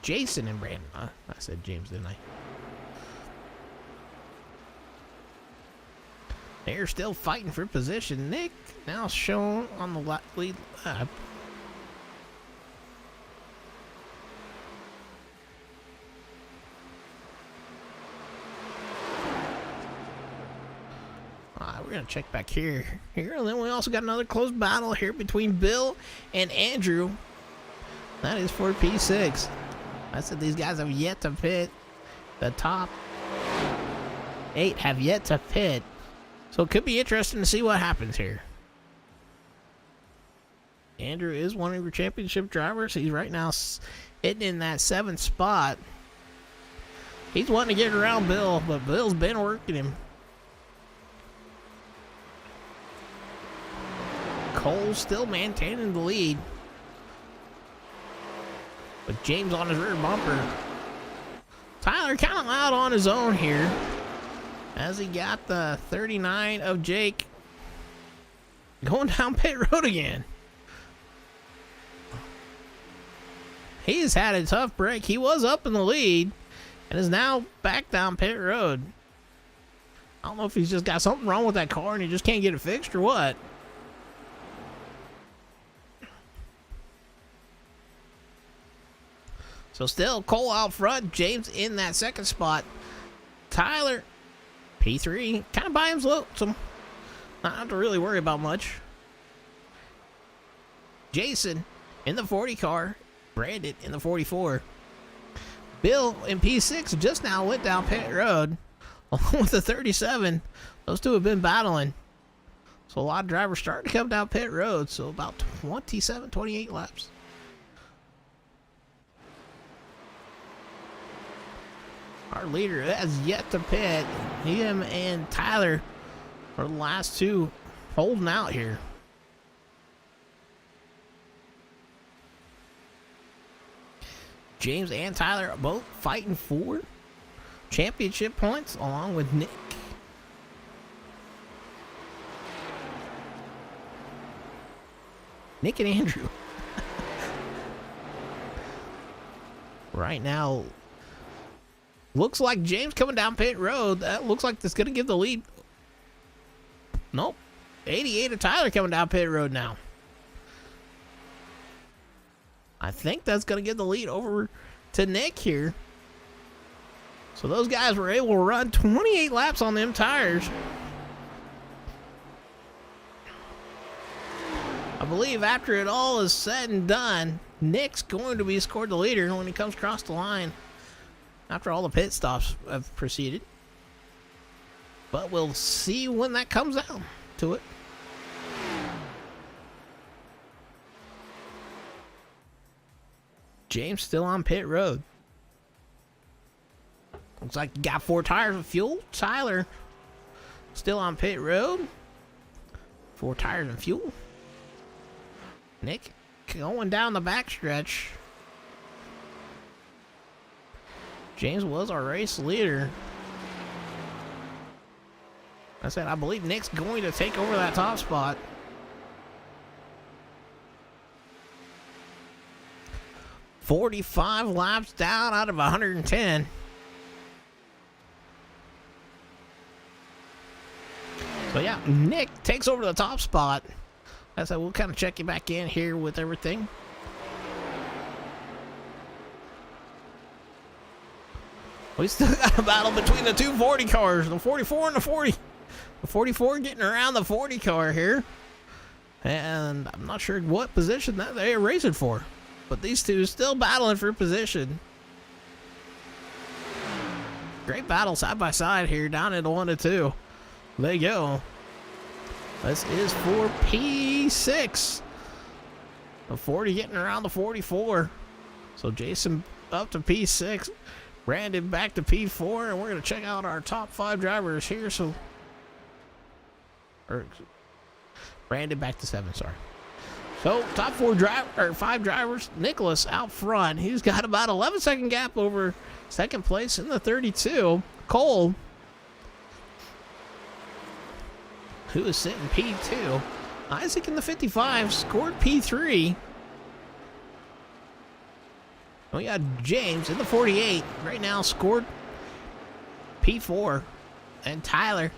Jason and Brandon. I said James, didn't I? They're still fighting for position. Nick now shown on the lead lap. We're going to check back here. And then we also got another close battle here between Bill and Andrew. That is for P6. I said these guys have yet to pit. The top 8 have yet to pit. So it could be interesting to see what happens here. Andrew is one of your championship drivers. He's right now hitting in that 7th spot. He's wanting to get around Bill, but Bill's been working him. Cole still maintaining the lead. But James on his rear bumper. Tyler kind of out on his own here, as he got the 39 of Jake going down pit road again. He's had a tough break. He was up in the lead and is now back down pit road. I don't know if he's just got something wrong with that car and he just can't get it fixed or what. So still Cole out front, James in that 2nd spot. Tyler, P3, kind of by himself, so not have to really worry about much. Jason in the 40 car, Brandon in the 44. Bill in P6 just now went down pit road along with the 37. Those two have been battling. So a lot of drivers starting to come down pit road, so about 27, 28 laps. Our leader has yet to pit. Him and Tyler are the last two holding out here. James and Tyler are both fighting for championship points along with Nick. Nick and Andrew. Right now, looks like James coming down pit road. That looks like that's going to give the lead. Nope. 88 of Tyler coming down pit road now. I think that's going to give the lead over to Nick here. So those guys were able to run 28 laps on them tires. I believe after it all is said and done, Nick's going to be scored the leader when he comes across the line after all the pit stops have proceeded. But we'll see when that comes down to it. James still on pit road. Looks like he got 4 tires of fuel. Tyler still on pit road. 4 tires of fuel. Nick going down the backstretch. James was our race leader. I said, I believe Nick's going to take over that top spot. $45 laps down out of 110. So yeah, Nick takes over the top spot. I said, we'll kind of check you back in here with everything. We still got a battle between the two 40 cars, the 44 and the 40. The 44 getting around the 40 car here. And I'm not sure what position that they're racing for. But these two still battling for position. Great battle side by side here down at 1 and 2. There you go. This is for P6. The 40 getting around the 44. So Jason up to P6. Brandon back to P4. And we're going to check out our top 5 drivers here. So, Brandon back to 7, sorry. So top 5 drivers. Nicholas out front. He's got about 11-second gap over second place in the 32. Cole, who is sitting P2. Isaac in the 55 scored P3. We got James in the 48 right now scored P4. And Tyler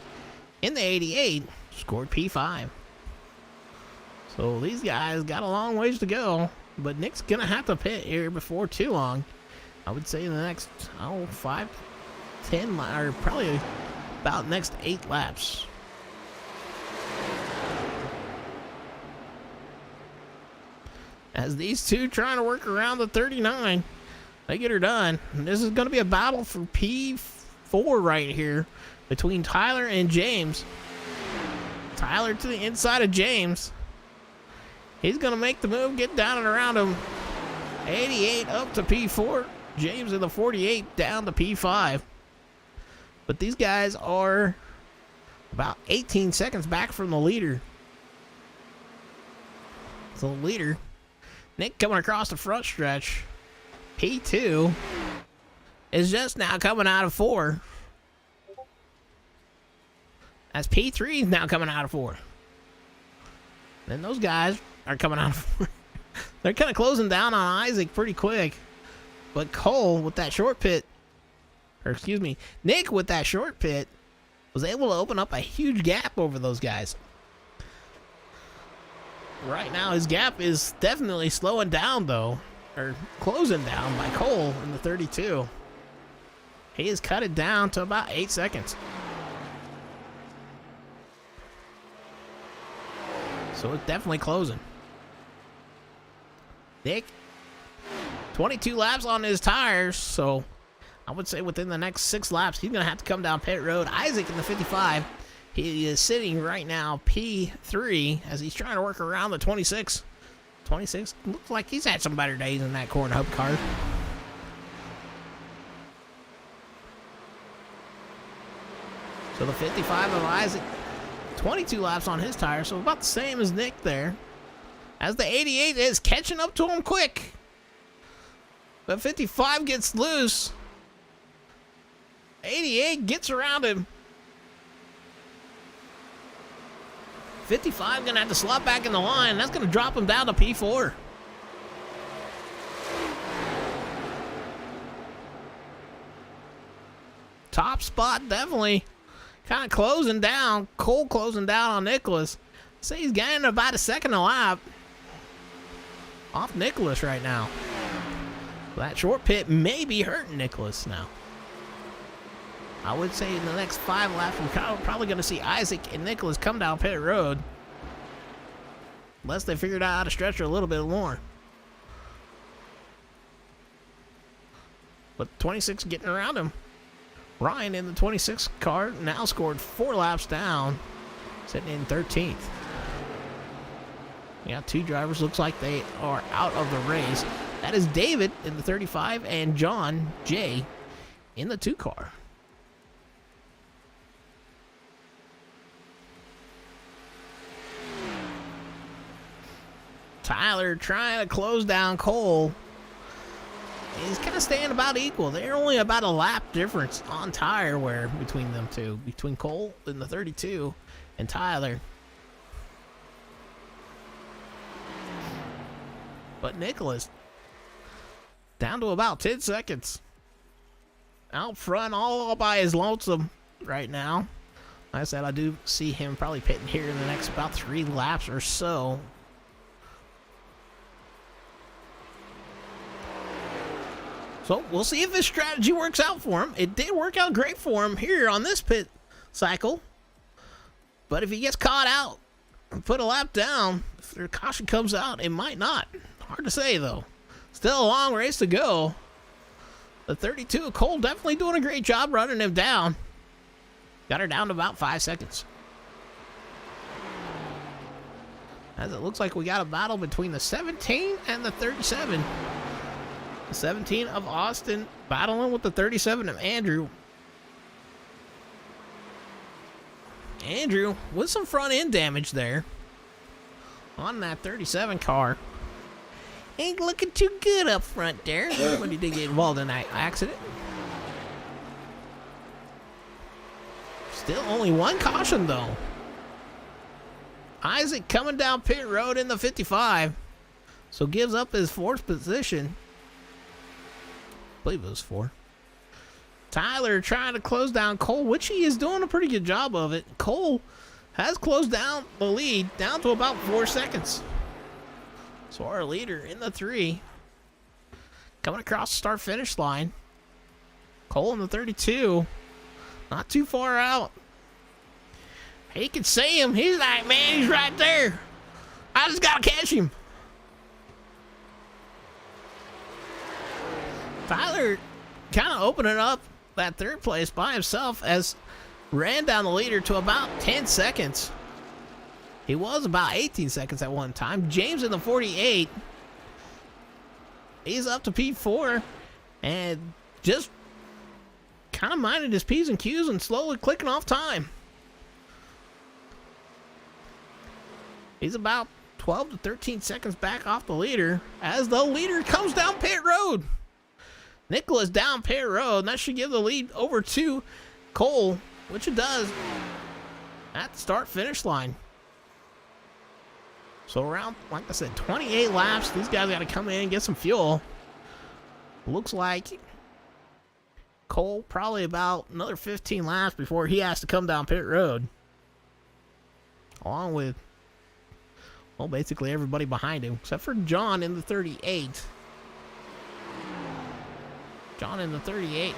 in the 88 scored P5. So these guys got a long ways to go, but Nick's gonna have to pit here before too long. I would say in the next 5, 10, or probably about next 8 laps. As these two trying to work around the 39, they get her done. And this is going to be a battle for P4 right here between Tyler and James. Tyler to the inside of James. He's going to make the move, get down and around him. 88 up to P4. James in the 48 down to P5. But these guys are about 18 seconds back from the leader. So the leader, Nick, coming across the front stretch. P2 is just now coming out of 4. As P3 is now coming out of 4. Then those guys are coming out of 4. They're kind of closing down on Isaac pretty quick. But Cole with that short pit, or excuse me, Nick with that short pit was able to open up a huge gap over those guys. Right now his gap is definitely slowing down though, or closing down by Cole in the 32. He has cut it down to about 8 seconds. So it's definitely closing. Nick, 22 laps on his tires, so I would say within the next 6 laps, he's going to have to come down pit road. Isaac in the 55, he is sitting right now P3 as he's trying to work around the 26. 26 looks like he's had some better days in that corn hub car. So the 55 of Isaac, 22 laps on his tire, so about the same as Nick there. As the 88 is catching up to him quick. But 55 gets loose. 88 gets around him. 55 gonna have to slot back in the line. That's gonna drop him down to P4. Top spot definitely kind of closing down. Cole closing down on Nicholas. Say he's gaining about a second a lap off Nicholas right now. That short pit may be hurting Nicholas now. I would say in the next 5 laps, we're probably going to see Isaac and Nicholas come down pit road. Unless they figured out how to stretch her a little bit more. But 26 getting around him. Ryan in the 26 car now scored 4 laps down, sitting in 13th. We got 2 drivers. Looks like they are out of the race. That is David in the 35 and John J in the 2 car. Tyler trying to close down Cole. He's kind of staying about equal. They're only about a lap difference on tire wear between them two. Between Cole in the 32 and Tyler. But Nicholas down to about 10 seconds. Out front all by his lonesome right now. Like I said, I do see him probably pitting here in the next about 3 laps or so. So we'll see if this strategy works out for him. It did work out great for him here on this pit cycle. But if he gets caught out and put a lap down, if their caution comes out, it might not. Hard to say, though. Still a long race to go. The 32, Cole definitely doing a great job running him down. Got her down to about 5 seconds. As it looks like we got a battle between the 17 and the 37. The 17 of Austin battling with the 37 of Andrew. Andrew with some front end damage there on that 37 car. Ain't looking too good up front there when he did get involved in that accident. Still only 1 caution though. Isaac coming down pit road in the 55. So gives up his 4th position. I believe it was 4. Tyler trying to close down Cole, which he is doing a pretty good job of it. Cole has closed down the lead down to about 4 seconds. So our leader in the 3 coming across the start-finish line. Cole in the 32, not too far out. He can see him. He's like, man, he's right there. I just got to catch him. Tyler kind of opening up that 3rd place by himself as ran down the leader to about 10 seconds. He was about 18 seconds at one time. James in the 48. He's up to P4 and just kind of minded his P's and Q's and slowly clicking off time. He's about 12 to 13 seconds back off the leader as the leader comes down pit road. Nicholas down pit road, and that should give the lead over to Cole, which it does at the start-finish line. So around, like I said, 28 laps. These guys got to come in and get some fuel. Looks like Cole probably about another 15 laps before he has to come down pit road. Along with, well, basically everybody behind him, except for John in the 38. John in the 38.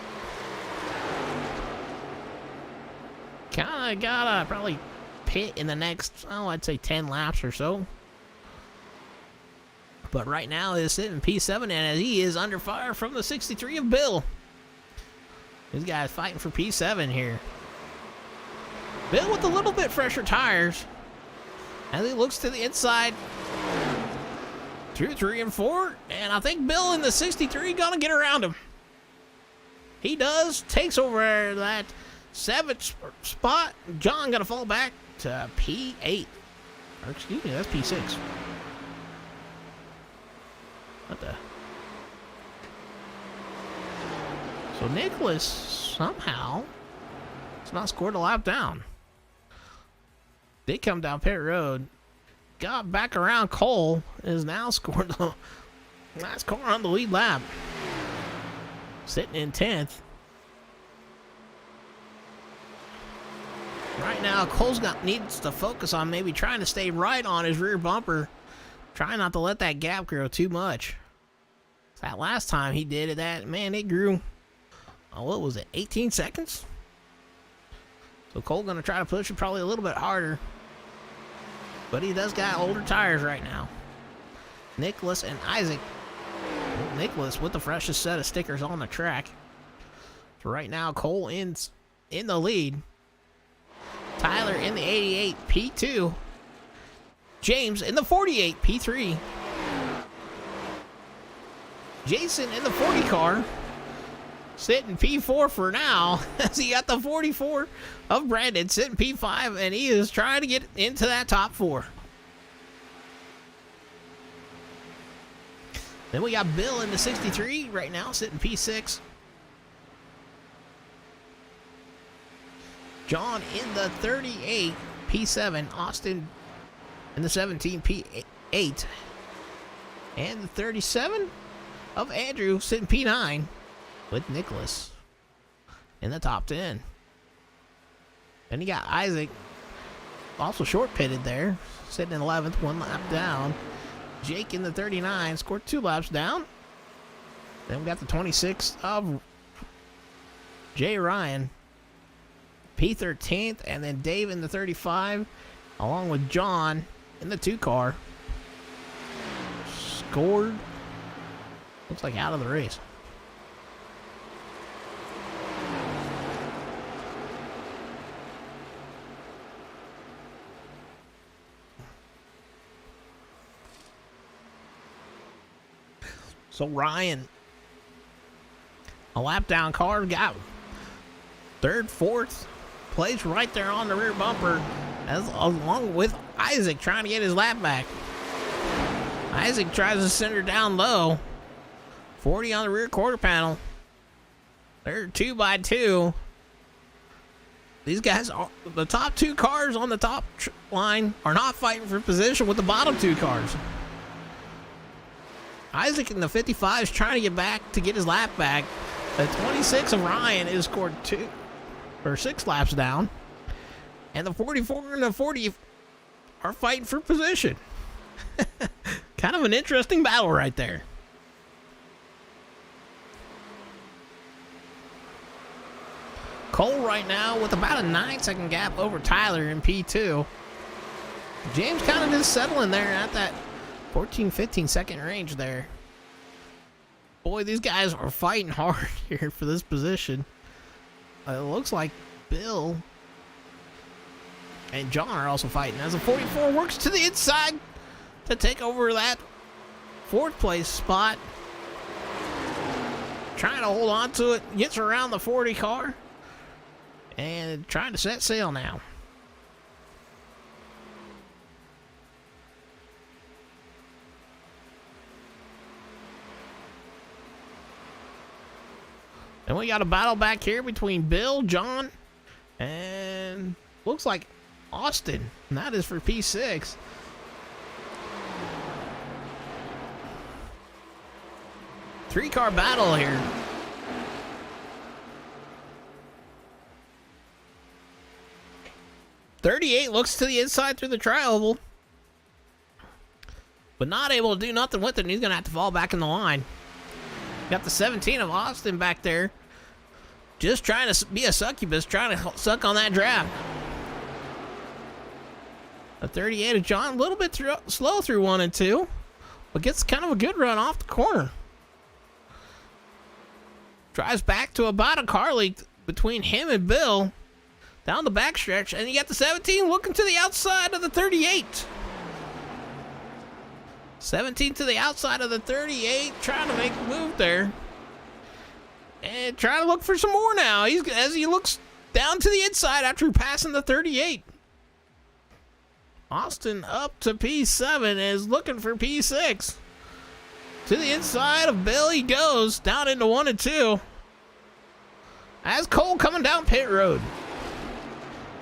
Kinda gotta probably pit in the next, oh, I'd say 10 laps or so. But right now he's sitting P7 and he is under fire from the 63 of Bill. These guys fighting for P7 here. Bill with a little bit fresher tires as he looks to the inside. 2, 3, and 4. And I think Bill in the 63 gonna get around him. He does. Takes over that 7th spot. John gonna fall back to P8. Or excuse me, that's P6. What the? So Nicholas somehow has not scored a lap down. They come down pit road. Got back around Cole. Is now scored the last car on the lead lap. Sitting in 10th. Right now, Cole's needs to focus on maybe trying to stay right on his rear bumper. Trying not to let that gap grow too much. That last time he did it, it grew, what was it, 18 seconds? So Cole gonna try to push it probably a little bit harder. But he does got older tires right now. Nicholas and Isaac. Nicholas with the freshest set of stickers on the track. So right now, Cole in the lead. Tyler in the 88, P2. James in the 48, P3. Jason in the 40 car. Sitting P4 for now. As he got the 44 of Brandon sitting P5. And he is trying to get into that top 4. Then we got Bill in the 63 right now, sitting P6. John in the 38, P7. Austin in the 17, P8. And the 37 of Andrew sitting P9 with Nicholas in the top 10. Then you got Isaac, also short pitted there, sitting in 11th, 1 lap down. Jake in the 39, scored 2 laps down. Then we got the 26 of Jay Ryan, P13th, and then Dave in the 35, along with John in the 2 car. Scored, looks like out of the race. So Ryan, a lap down car, got 3rd, 4th place right there on the rear bumper, along with Isaac trying to get his lap back. Isaac tries to send her down low. 40 on the rear quarter panel. They're 2 by 2. These guys, the top 2 cars on the top line are not fighting for position with the bottom 2 cars. Isaac in the 55 is trying to get back to get his lap back. The 26 of Ryan is scored 6 laps down. And the 44 and the 40 are fighting for position. Kind of an interesting battle right there. Cole right now with about a 9-second gap over Tyler in P2. James kind of just settling there at that 14-15 second range there. Boy, these guys are fighting hard here for this position. It looks like Bill and John are also fighting as the 44 works to the inside to take over that 4th place spot. Trying to hold on to it, gets around the 40 car and trying to set sail now. And we got a battle back here between Bill, John, and looks like Austin. And that is for P6. Three-car battle here. .38 looks to the inside through the tri-oval, but not able to do nothing with it, and he's going to have to fall back in the line. Got the 17 of Austin back there, just trying to be a succubus, trying to suck on that draft. The 38 of John, a little bit slow through 1 and 2, but gets kind of a good run off the corner. Drives back to about a car leak between him and Bill down the backstretch, and you got the 17 looking to the outside of the 38. 17 to the outside of the 38, trying to make a move there. And trying to look for some more now. As he looks down to the inside after passing the 38. Austin up to P7 is looking for P6. To the inside of Bill he goes, down into 1 and 2. As Cole coming down pit road.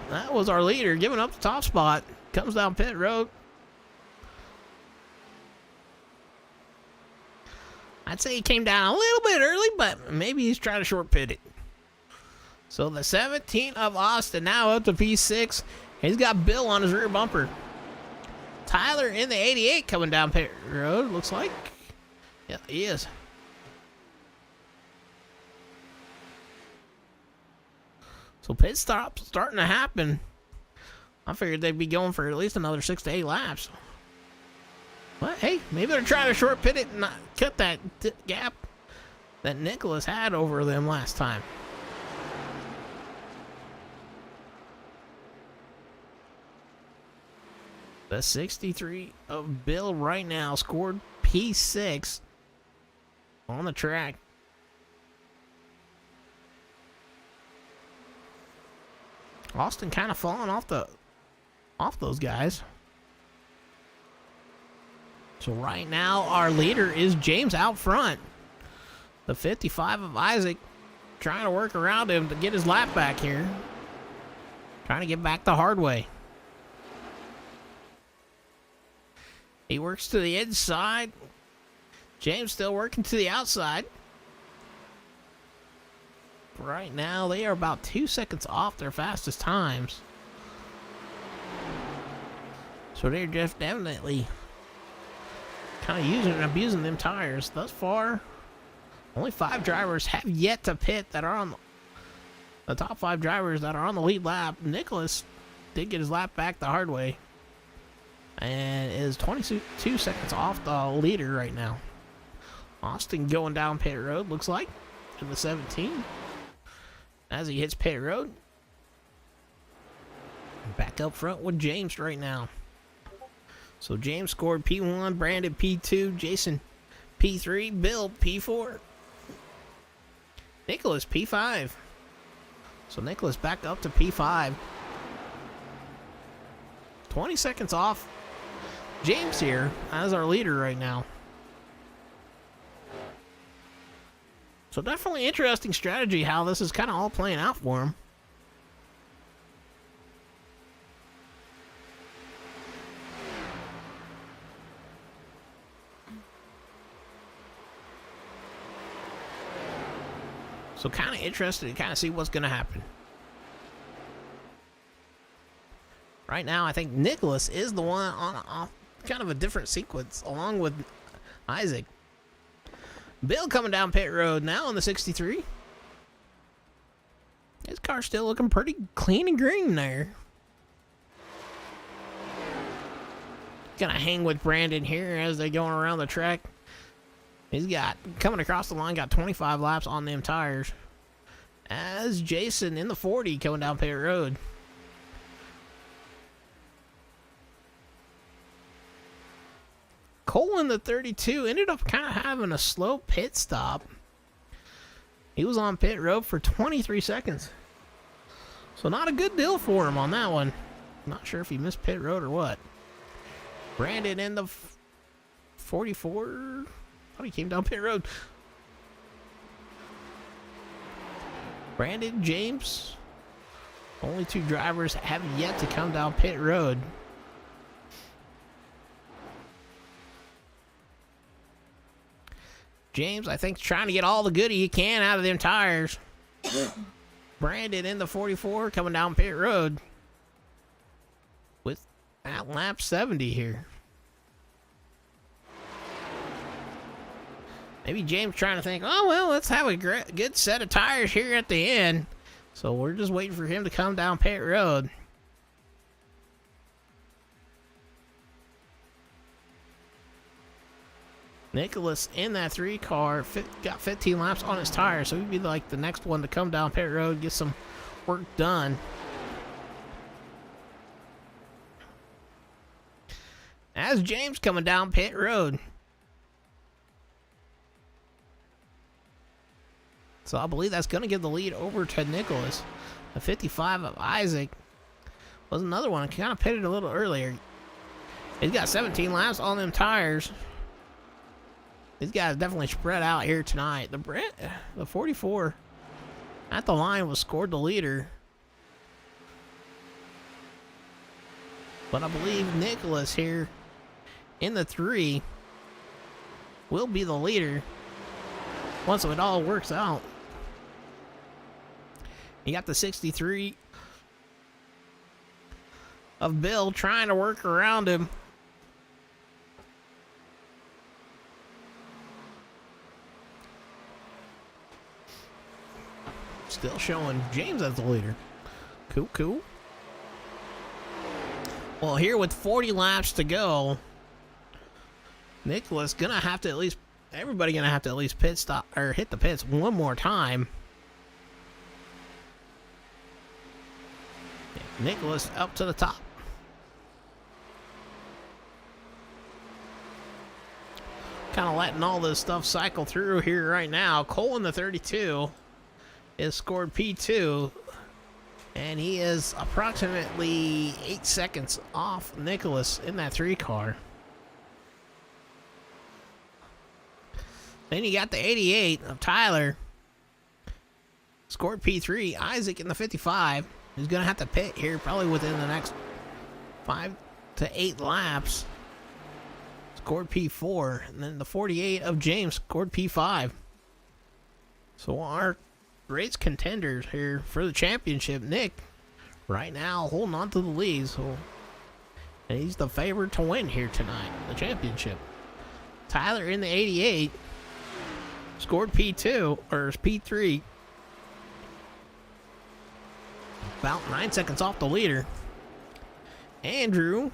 That was our leader giving up the top spot. Comes down pit road. I'd say he came down a little bit early, but maybe he's trying to short pit it. So the 17 of Austin now up to P6. He's got Bill on his rear bumper. Tyler in the 88 coming down pit road, looks like. Yeah, he is. So pit stops starting to happen. I figured they'd be going for at least another 6 to 8 laps. But hey, maybe they're trying to short pit it and not cut that gap that Nicholas had over them last time. The 63 of Bill right now scored P6 on the track. Austin kind of falling off those guys. So right now our leader is James out front. The 55 of Isaac trying to work around him to get his lap back here. Trying to get back the hard way. He works to the inside. James still working to the outside. Right now they are about 2 seconds off their fastest times. So they're just definitely kind of using and abusing them tires. Thus far, only 5 drivers have yet to pit that are on the top 5 drivers that are on the lead lap. Nicholas did get his lap back the hard way and is 22 seconds off the leader right now. Austin going down pit road, looks like, in the 17 as he hits pit road. Back up front with James right now. So James scored P1, Brandon P2, Jason P3, Bill P4, Nicholas P5. So Nicholas back up to P5. 20 seconds off James here as our leader right now. So definitely interesting strategy how this is kind of all playing out for him. So kind of interested to kind of see what's going to happen. Right now, I think Nicholas is the one on kind of a different sequence, along with Isaac. Bill coming down pit road now on the 63. His car's still looking pretty clean and green there. Gonna hang with Brandon here as they're going around the track. He's got, coming across the line, got 25 laps on them tires. As Jason in the 40 coming down pit road. Cole in the 32 ended up kind of having a slow pit stop. He was on pit road for 23 seconds. So not a good deal for him on that one. Not sure if he missed pit road or what. Brandon in the 44. Thought he came down pit road. Brandon, James. Only two drivers have yet to come down pit road. James, I think, trying to get all the goodie he can out of them tires. Brandon in the 44 coming down pit road with at lap 70 here. Maybe James trying to think, oh, well, let's have a good set of tires here at the end. So we're just waiting for him to come down pit road. Nicholas in that 3 car got 15 laps on his tires, so he'd be like the next one to come down pit road, get some work done. As James coming down pit road. So I believe that's going to give the lead over to Nicholas. The 55 of Isaac was another one. Kind of pitted a little earlier. He's got 17 laps on them tires. These guys definitely spread out here tonight. The 44 at the line was scored the leader. But I believe Nicholas here in the 3 will be the leader once it all works out. You got the 63 of Bill trying to work around him. Still showing James as the leader. Cool. Well, here with 40 laps to go, Nicholas gonna have to at least, everybody gonna have to at least pit stop or hit the pits one more time. Nicholas up to the top. Kind of letting all this stuff cycle through here right now. Cole in the 32 is scored P2, and he is approximately 8 seconds off Nicholas in that 3 car. Then you got the 88 of Tyler, scored P3. Isaac in the 55 is going to have to pit here probably within the next 5 to 8 laps. Scored P4. And then the 48 of James scored P5. So our race contenders here for the championship, Nick, right now holding on to the lead. So, and he's the favorite to win here tonight, the championship. Tyler in the 88 scored P2 or P3. About 9 seconds off the leader. Andrew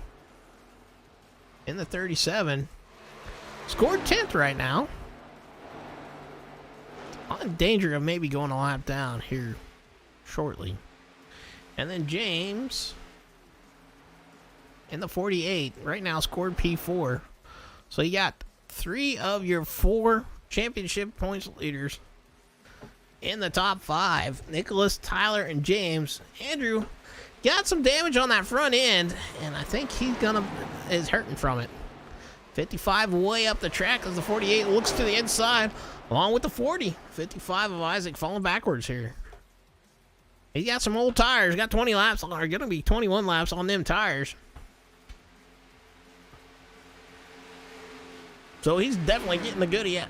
in the 37 scored 10th right now. On danger of maybe going a lap down here shortly. And then James in the 48 right now scored P4. So you got 3 of your 4 championship points leaders in the top 5. Nicholas, Tyler, and James. Andrew got some damage on that front end, and I think is hurting from it. 55 way up the track as the 48 looks to the inside, along with the 40. 55 of Isaac falling backwards here. He's got some old tires. Got 20 laps, or going to be 21 laps on them tires. So he's definitely getting the goodie out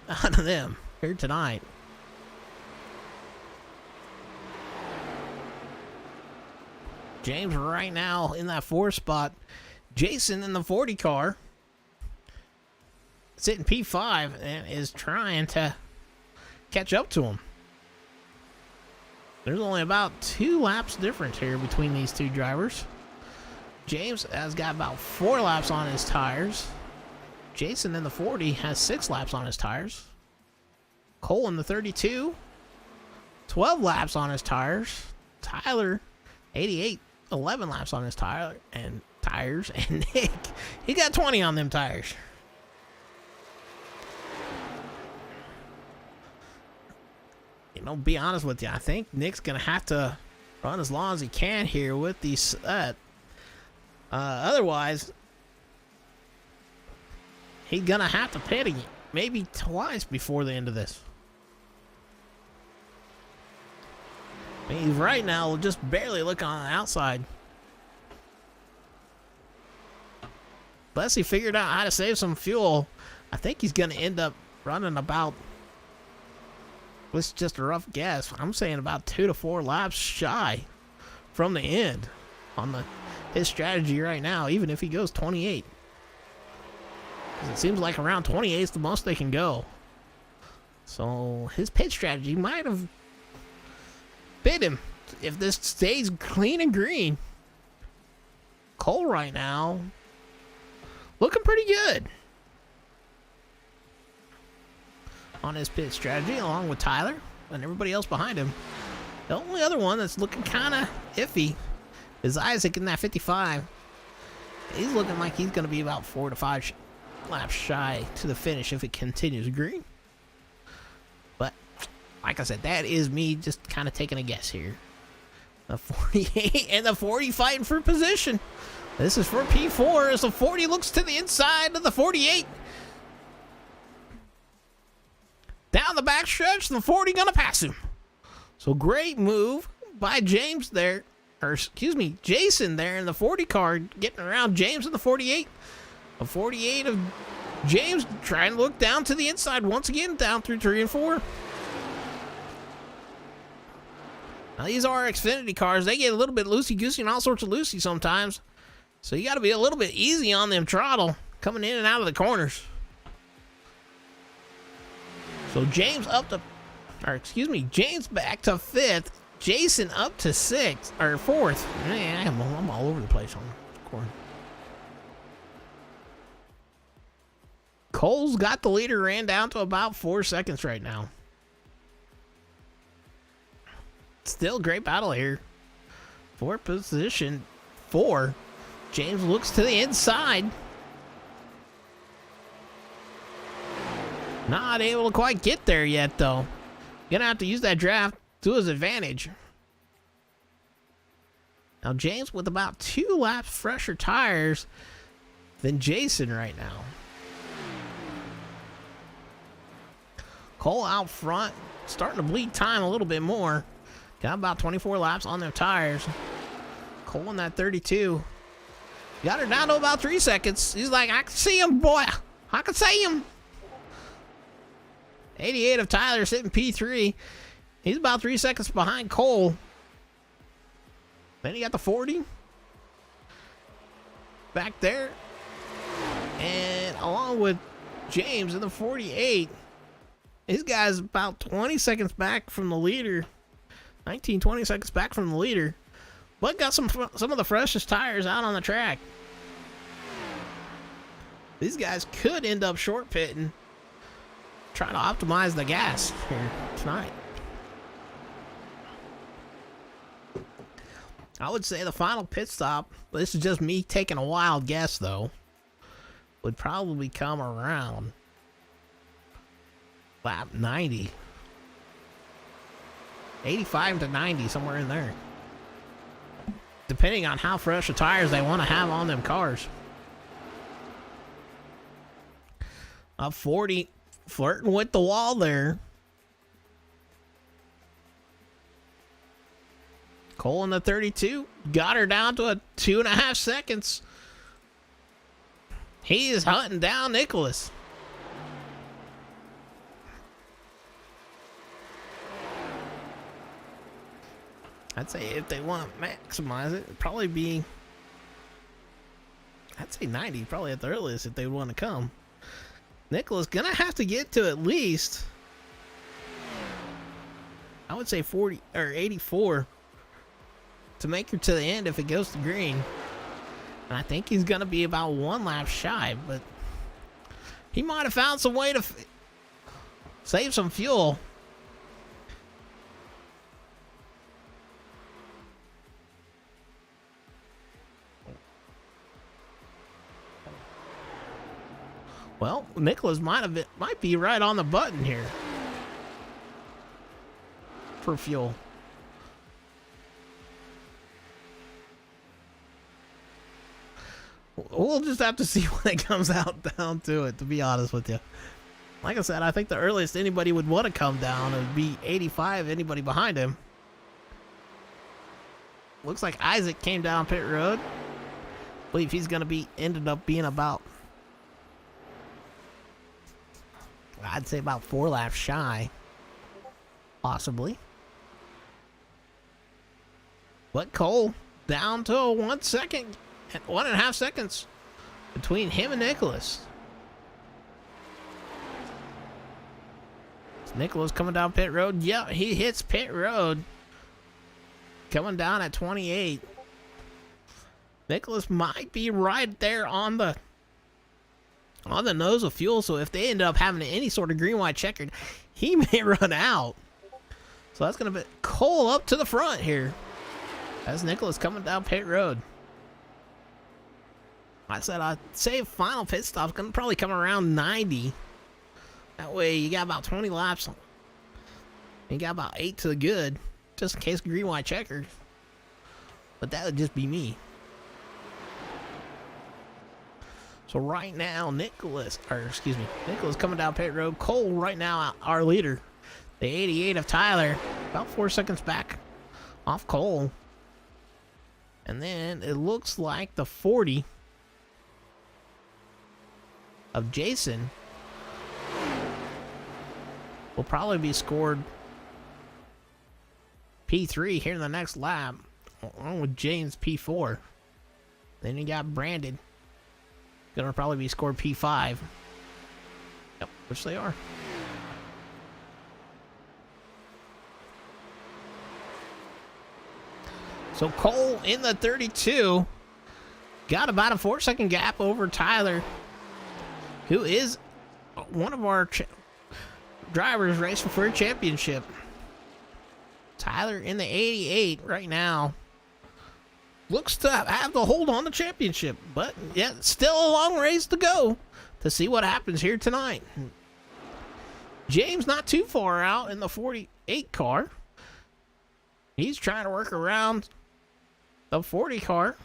of them here tonight. James right now in that 4th spot. Jason in the 40 car, sitting P5 and is trying to catch up to him. There's only about 2 laps difference here between these two drivers. James has got about 4 laps on his tires. Jason in the 40 has 6 laps on his tires. Cole in the 32, 12 laps on his tires. Tyler, 88, 11 laps on his tires. And Nick, he got 20 on them tires. You know, be honest with you, I think Nick's gonna have to run as long as he can here with these set. Otherwise, he's gonna have to pit again, maybe twice before the end of this. I mean, right now, just barely looking on the outside. Unless he figured out how to save some fuel, I think he's gonna end up running about, it's just a rough guess, I'm saying about 2 to 4 laps shy from the end on his strategy right now, even if he goes 28. 'Cause it seems like around 28 is the most they can go. So his pit strategy might have bit him if this stays clean and green. Cole right now looking pretty good on his pit strategy, along with Tyler and everybody else behind him. The only other one that's looking kind of iffy is Isaac in that 55. He's looking like he's going to be about 4 to 5 laps shy to the finish if it continues green. But like I said, that is me just kind of taking a guess here. The 48 and the 40 fighting for position. This is for P4 as the 40 looks to the inside of the 48. Down the backstretch, the 40 gonna pass him. So great move by James there, or excuse me, Jason there in the 40 car, getting around James in the 48. A 48 of James trying to look down to the inside once again, down through 3 and 4. Now these are Xfinity cars. They get a little bit loosey-goosey and all sorts of loosey sometimes. So you got to be a little bit easy on them throttle coming in and out of the corners. So James James back to 5th. Jason up to 6th, or 4th. Man, I'm all over the place on the corner. Cole's got the leader, ran down to about 4 seconds right now. Still great battle here for position 4. James looks to the inside. Not able to quite get there yet, though. Gonna have to use that draft to his advantage. Now, James with about 2 laps fresher tires than Jason right now. Cole out front, starting to bleed time a little bit more. Got about 24 laps on their tires. Cole in that 32. Got her down to about 3 seconds. He's like, I can see him, boy. I can see him. 88 of Tyler sitting P3. He's about 3 seconds behind Cole. Then he got the 40. Back there. And along with James in the 48. This guy's about 20 seconds back from the leader. 19, 20 seconds back from the leader. But got some of the freshest tires out on the track. These guys could end up short pitting. Trying to optimize the gas here tonight. I would say the final pit stop, but this is just me taking a wild guess though, would probably come around lap 90. 85 to 90, somewhere in there. Depending on how fresh the tires they want to have on them cars. Up 40, flirting with the wall there. Cole in the 32, got her down to 2.5 seconds. He is hunting down Nicholas. I'd say if they want to maximize it, it'd probably be, I'd say 90, probably at the earliest if they want to come. Nicholas gonna have to get to at least, I would say 40 or 84 to make it to the end if it goes to green. And I think he's gonna be about 1 lap shy, but he might have found some way to save some fuel. Well, Nicholas might be right on the button here for fuel. We'll just have to see when it comes out down to it, to be honest with you. Like I said, I think the earliest anybody would want to come down would be 85, anybody behind him. Looks like Isaac came down pit road. I believe he's going to ended up being about, I'd say about 4 laps shy, possibly. But Cole down to 1 second, 1.5 seconds between him and Nicholas. Nicholas coming down pit road. Yep, he hits pit road. Coming down at 28. Nicholas might be right there on the nose of fuel, so if they end up having any sort of green-white checkered, he may run out. So that's going to be Cole up to the front here. That's Nicholas coming down pit road. I said I'd say final pit stop's going to probably come around 90. That way you got about 20 laps. You got about 8 to the good, just in case green-white checkers. But that would just be me. So right now, Nicholas coming down pit road. Cole right now, our leader. The 88 of Tyler, about 4 seconds back off Cole. And then it looks like the 40 of Jason will probably be scored P3 here in the next lap, along with James P4. Then you got Brandon, gonna probably be scored P5. Yep, which they are. So Cole in the 32 got about a 4-second gap over Tyler, who is one of our drivers racing for a championship. Tyler in the 88 right now looks to have the hold on the championship, but yeah, still a long race to go to see what happens here tonight. James not too far out in the 48 car. He's trying to work around the 40 car.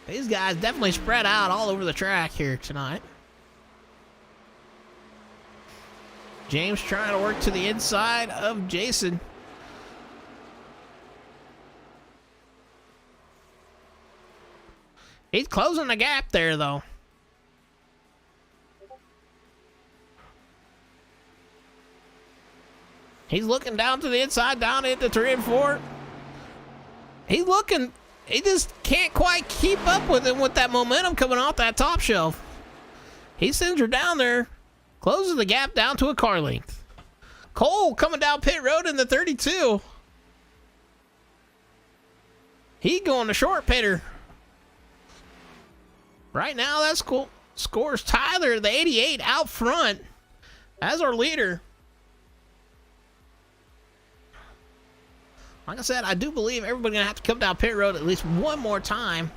These guys definitely spread out all over the track here tonight. James trying to work to the inside of Jason. He's closing the gap there, though. He's looking down to the inside, down into 3 and 4. He's looking. He just can't quite keep up with him with that momentum coming off that top shelf. He sends her down there. Closes the gap down to a car length. Cole coming down pit road in the 32. He going to short pitter. Right now, that's cool. Scores Tyler, the 88, out front as our leader. Like I said, I do believe everybody's going to have to come down pit road at least one more time.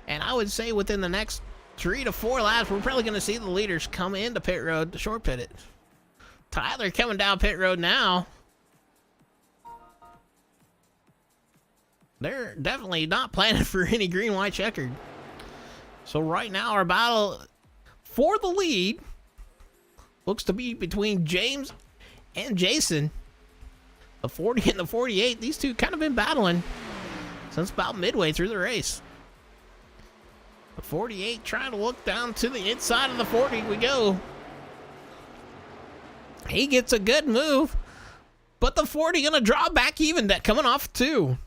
And I would say within the next 3 to 4 laps, we're probably going to see the leaders come into pit road to short pit it. Tyler coming down pit road now. They're definitely not planning for any green-white checkered. So right now, our battle for the lead looks to be between James and Jason. The 40 and the 48, these two kind of been battling since about midway through the race. The 48 trying to look down to the inside of the 40. We go. He gets a good move, but the 40 gonna draw back even, that coming off 2.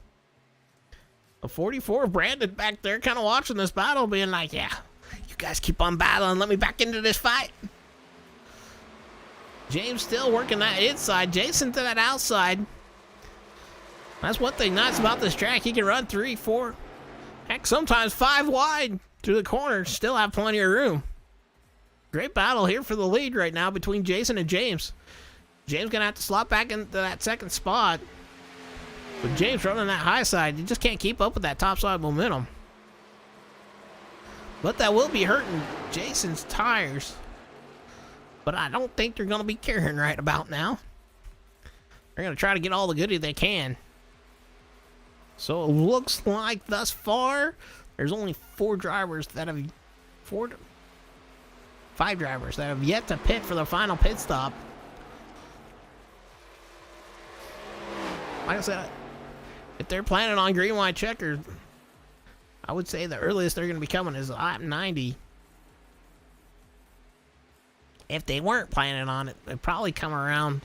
The 44, Brandon back there kind of watching this battle, being like, yeah, you guys keep on battling, let me back into this fight. James still working that inside, Jason to that outside. That's one thing nice about this track. He can run 3, 4, heck, sometimes 5 wide through the corners, still have plenty of room. Great battle here for the lead right now between Jason and James. James gonna have to slot back into that second spot. But James running that high side, you just can't keep up with that top side momentum. But that will be hurting Jason's tires. But I don't think they're gonna be caring right about now. They're gonna try to get all the goodie they can. So it looks like thus far, there's only 5 drivers that have yet to pit for the final pit stop. Like I said, if they're planning on green, white, checker, I would say the earliest they're going to be coming is lap 90. If they weren't planning on it, they'd probably come around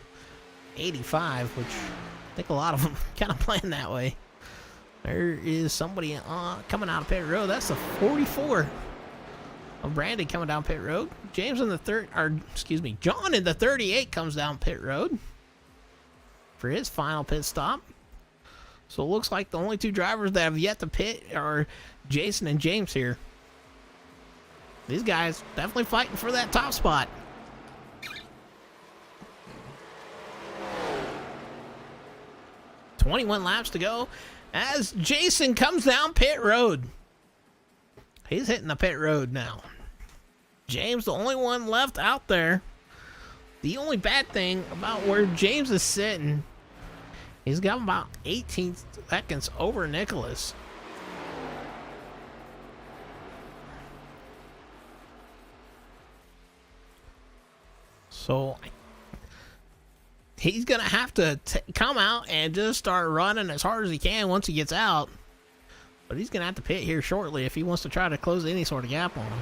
85, which I think a lot of them kind of plan that way. There is somebody coming out of pit road. That's the 44 of Brandy coming down pit road. John in the 38 comes down pit road for his final pit stop. So it looks like the only 2 drivers that have yet to pit are Jason and James here. These guys definitely fighting for that top spot. .21 laps to go as Jason comes down pit road. He's hitting the pit road now. James, the only one left out there. The only bad thing about where James is sitting, he's got about 18 seconds over Nicholas. So he's going to have to come out and just start running as hard as he can once he gets out. But he's going to have to pit here shortly if he wants to try to close any sort of gap on him.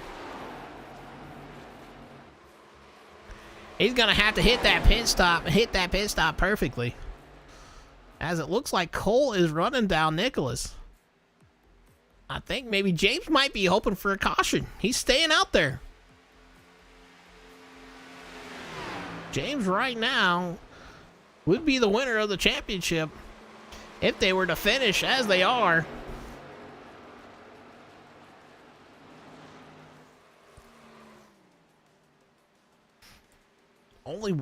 He's going to have to hit that pit stop perfectly. As it looks like Cole is running down Nicholas. I think maybe James might be hoping for a caution. He's staying out there. James right now would be the winner of the championship if they were to finish as they are. Only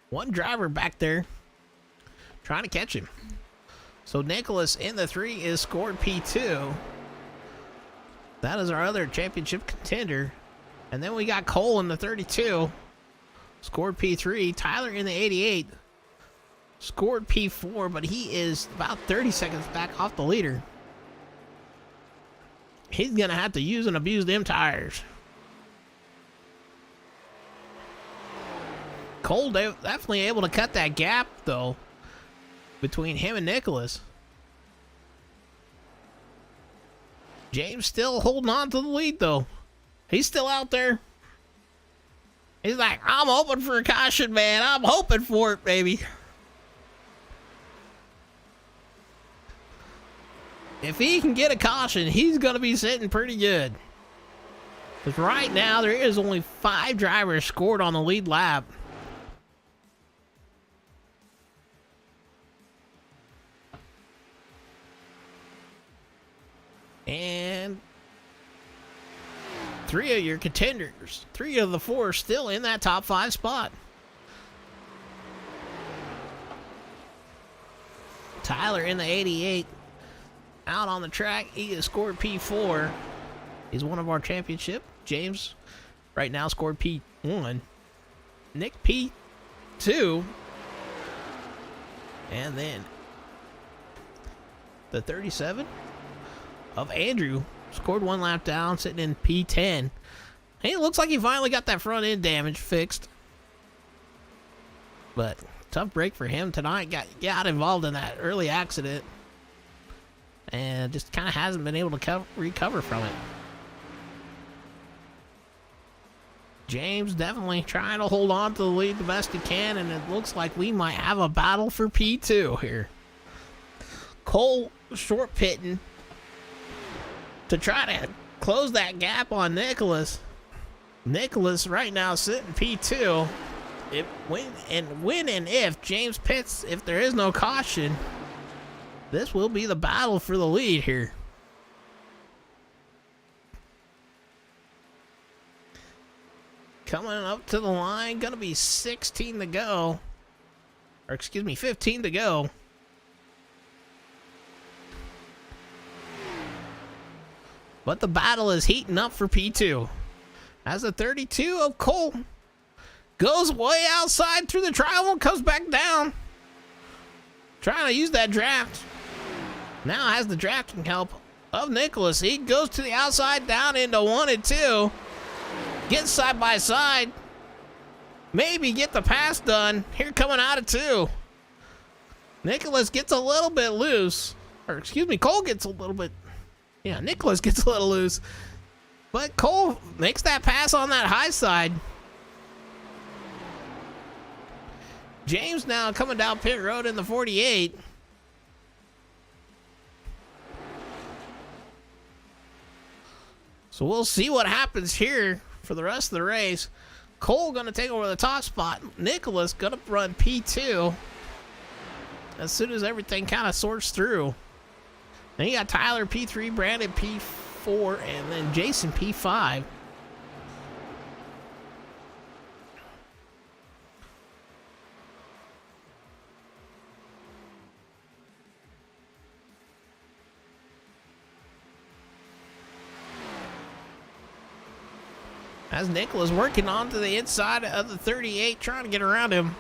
one driver back there trying to catch him. So Nicholas in the 3 is scored P2. That is our other championship contender. And then we got Cole in the 32. Scored P3. Tyler in the 88. Scored P4, but he is about 30 seconds back off the leader. He's going to have to use and abuse them tires. Cole definitely able to cut that gap, though, between him and Nicholas. James still holding on to the lead, though. He's still out there. He's like, I'm hoping for a caution, man. I'm hoping for it, baby. If he can get a caution, he's going to be sitting pretty good. Because right now, there is only 5 drivers scored on the lead lap. And 3 of your contenders, 3 of the 4 still in that top 5 spot. Tyler in the 88 out on the track. He has scored P4. He's one of our championship. James right now scored P1. Nick P2. And then the 37 of Andrew scored 1 lap down, sitting in P10. Hey, it looks like he finally got that front end damage fixed. But tough break for him tonight. Got involved in that early accident. And just kind of hasn't been able to recover from it. James definitely trying to hold on to the lead the best he can, and it looks like we might have a battle for P2 here. Cole short pitting to try to close that gap on Nicholas. Nicholas right now sitting P2. When and if James pits, if there is no caution, this will be the battle for the lead here. Coming up to the line, gonna be 16 to go. Or excuse me, 15 to go. But the battle is heating up for P2. As the 32 of Cole goes way outside through the trial and comes back down. Trying to use that draft. Now has the drafting help of Nicholas. He goes to the outside down into 1 and 2. Gets side by side. Maybe get the pass done. Here coming out of 2. Nicholas gets a little bit loose. Or excuse me, Cole gets a little bit. Yeah, Nicholas gets a little loose. But Cole makes that pass on that high side. James now coming down pit road in the 48. So we'll see what happens here for the rest of the race. Cole gonna take over the top spot. Nicholas gonna run P2 as soon as everything kind of sorts through. Then you got Tyler P3, Brandon P4, and then Jason P5. As Nicholas working onto the inside of the 38, trying to get around him.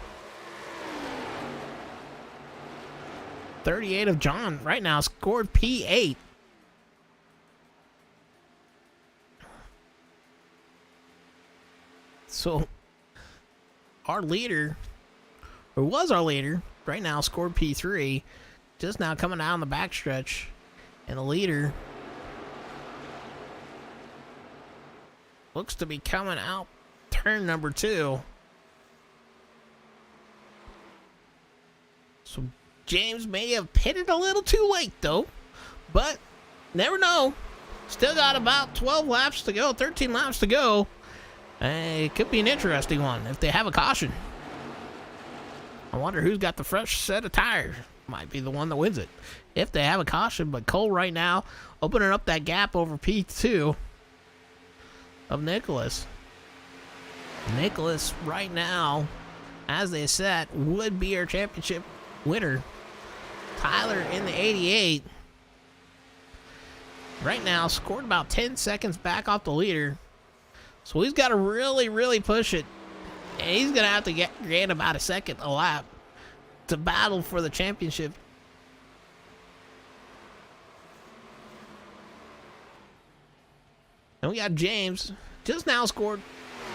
38 of John right now scored P8. So our leader, or was our leader, right now scored P3. Just now coming out on the backstretch. And the leader looks to be coming out turn number 2. So James may have pitted a little too late though, but never know. Still got about 12 laps to go, 13 laps to go. It could be an interesting one if they have a caution. I wonder who's got the fresh set of tires. Might be the one that wins it if they have a caution. But Cole right now opening up that gap over P2 of Nicholas. Nicholas right now, as they said, would be our championship winner. Tyler in the 88 right now scored about 10 seconds back off the leader. So he's got to really push it. And he's going to have to gain about a second a lap to battle for the championship. And we got James, just now scored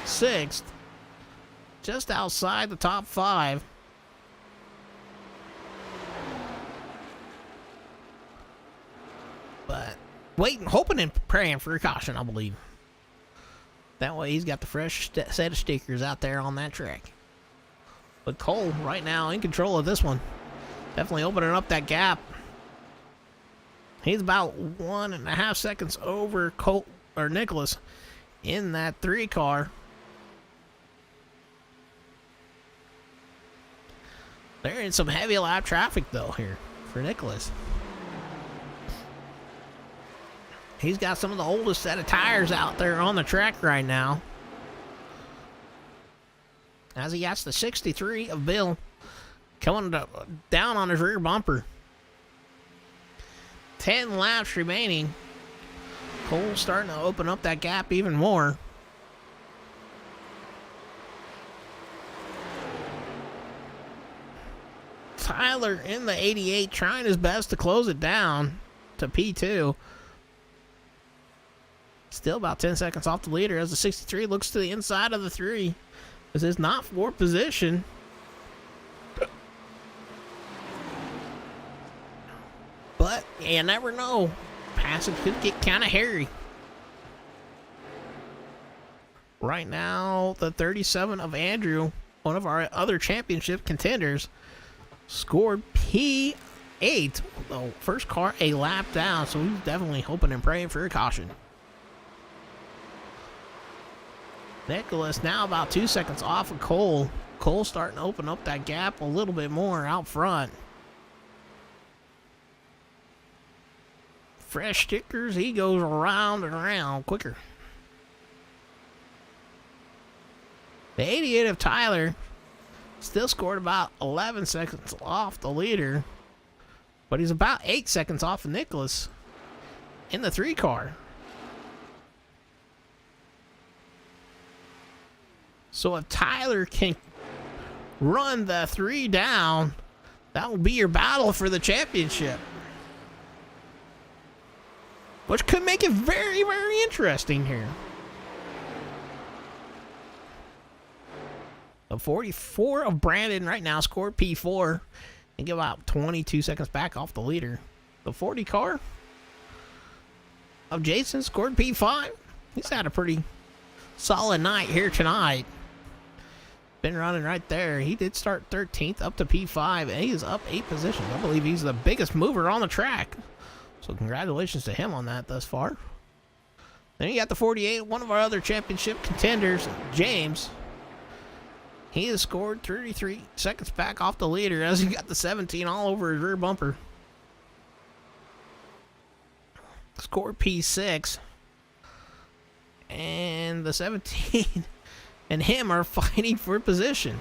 6th, just outside the top 5. But waiting, hoping and praying for a caution, I believe. That way he's got the fresh set of stickers out there on that track. But Cole right now in control of this one. Definitely opening up that gap. He's about 1.5 seconds over Cole or Nicholas in that 3 car. They're in some heavy lap traffic though here for Nicholas. He's got some of the oldest set of tires out there on the track right now. As he gets the 63 of Bill coming down on his rear bumper. 10 laps remaining. Cole starting to open up that gap even more. Tyler in the 88 trying his best to close it down to P2. Still about 10 seconds off the leader as the 63 looks to the inside of the 3. This is not for position. But you never know. Passage could get kind of hairy. Right now, the 37 of Andrew, one of our other championship contenders, scored P8. The first car a lap down, so he's definitely hoping and praying for a caution. Nicholas now about 2 seconds off of Cole. Cole starting to open up that gap a little bit more out front. Fresh stickers, he goes around and around quicker. The 88 of Tyler still scored about 11 seconds off the leader, but he's about 8 seconds off of Nicholas in the 3 car. So if Tyler can run the 3 down, that will be your battle for the championship, which could make it very, very interesting here. The 44 of Brandon right now scored P4 and get about 22 seconds back off the leader. The 40 car of Jason scored P5. He's had a pretty solid night here tonight. Been running right there. He did start 13th up to P5, and he is up 8 positions. I believe he's the biggest mover on the track. So congratulations to him on that thus far. Then you got the 48, one of our other championship contenders, James. He has scored 33 seconds back off the leader as he got the 17 all over his rear bumper. Scored P6. And the 17 and him are fighting for position.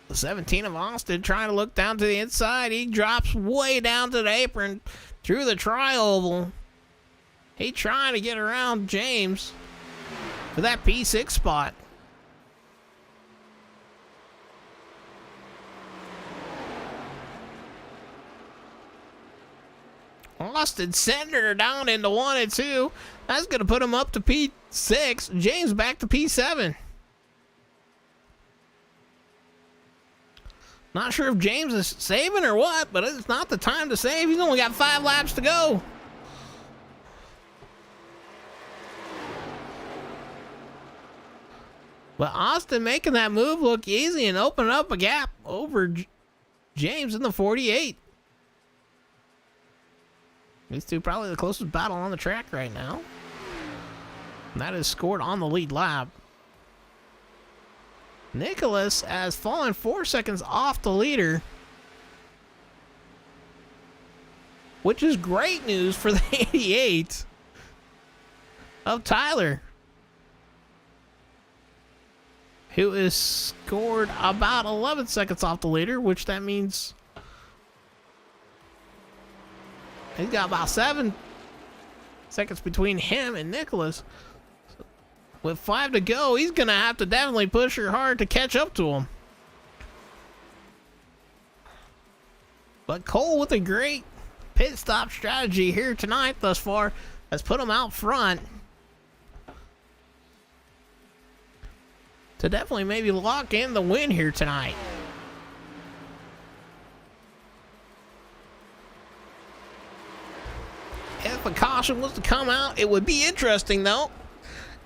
The 17 of Austin trying to look down to the inside. He drops way down to the apron through the tri-oval. He trying to get around James for that P6 spot. Austin sending her down into 1 and 2. That's going to put him up to P6. James back to P7. Not sure if James is saving or what, but it's not the time to save. He's only got 5 laps to go. But Austin making that move look easy and opening up a gap over James in the 48. These two probably the closest battle on the track right now. And that is scored on the lead lap. Nicholas has fallen 4 seconds off the leader, which is great news for the 88 of Tyler, who is scored about 11 seconds off the leader, which that means he's got about 7 seconds between him and Nicholas. With 5 to go, he's going to have to definitely push her hard to catch up to him. But Cole with a great pit stop strategy here tonight thus far has put him out front to definitely maybe lock in the win here tonight. If a caution was to come out, it would be interesting though,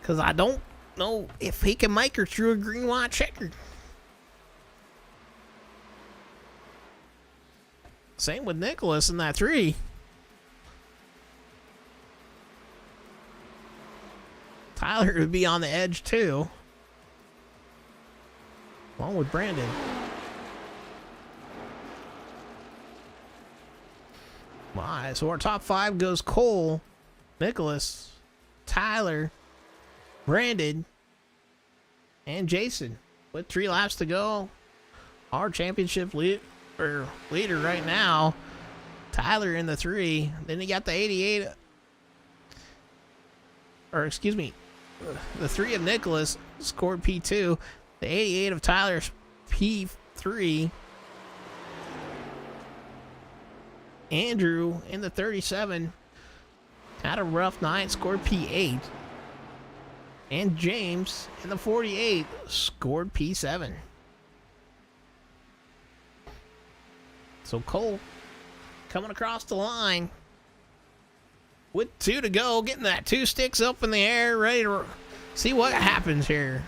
because I don't know if he can make her through a green-white checker. Same with Nicholas in that 3. Tyler would be on the edge too, along with Brandon. My, so our top 5 goes Cole, Nicholas, Tyler, Brandon, and Jason. With 3 laps to go, our championship leader right now, Tyler in the 3. Then you got the 88, or excuse me, the 3 of Nicholas scored P2. The 88 of Tyler's P3. Andrew in the 37 had a rough night, scored P8. And James in the 48 scored P7. So Cole coming across the line with 2 to go, getting that 2 sticks up in the air, ready to see what happens here.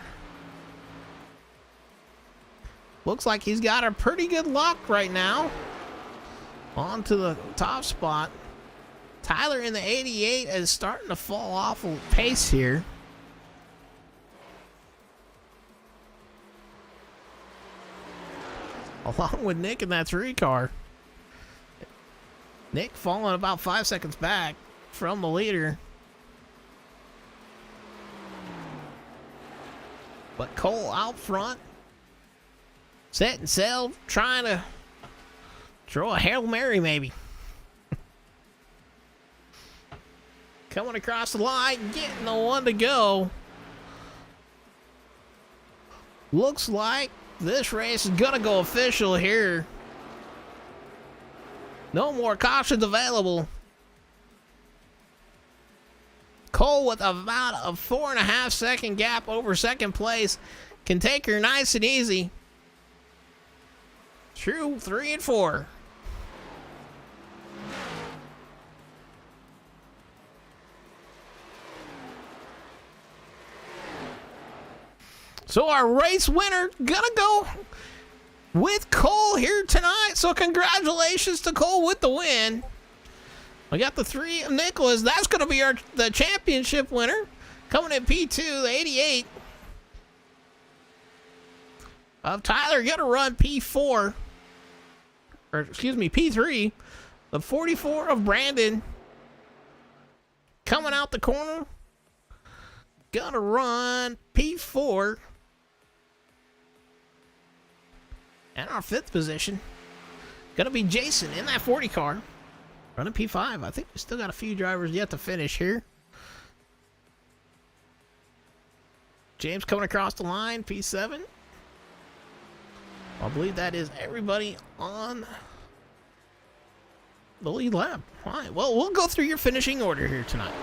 Looks like he's got a pretty good lock right now. On to the top spot. Tyler in the 88 is starting to fall off a pace here. Along with Nick in that 3 car. Nick falling about 5 seconds back from the leader. But Cole out front. Set and sail, trying to throw a Hail Mary maybe. Coming across the line, getting the 1 to go. Looks like this race is gonna go official here. No more cautions available. Cole with about a 4.5 second gap over second place can take her nice and easy through 3 and 4. So our race winner gonna go with Cole here tonight. So congratulations to Cole with the win. We got the 3 of Nicholas. That's gonna be the championship winner. Coming in P2, the 88 of Tyler, gonna run P4. Or excuse me, P3. The 44 of Brandon coming out the corner. Gonna run P4. And our 5th position, gonna be Jason in that 40 car, running P5. I think we still got a few drivers yet to finish here. James coming across the line, P7. I believe that is everybody on the lead lap. All right, well, we'll go through your finishing order here tonight.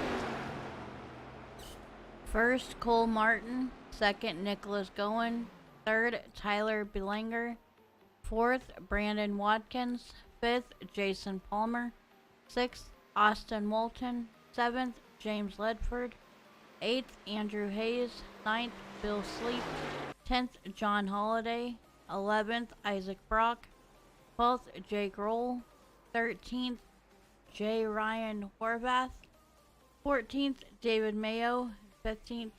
First, Cole Martin. Second, Nicholas Goen. Third, Tyler Belanger. Fourth, Brandon Watkins. Fifth, Jason Palmer. Sixth, Austin Moulton. Seventh, James Ledford. Eighth, Andrew Hayes. Ninth, Bill Sleep. 10th, John Holliday. 11th, Isaac Brock. 12th, Jake Roll. 13th, J. Ryan Horvath. 14th, David Mayo. 15th,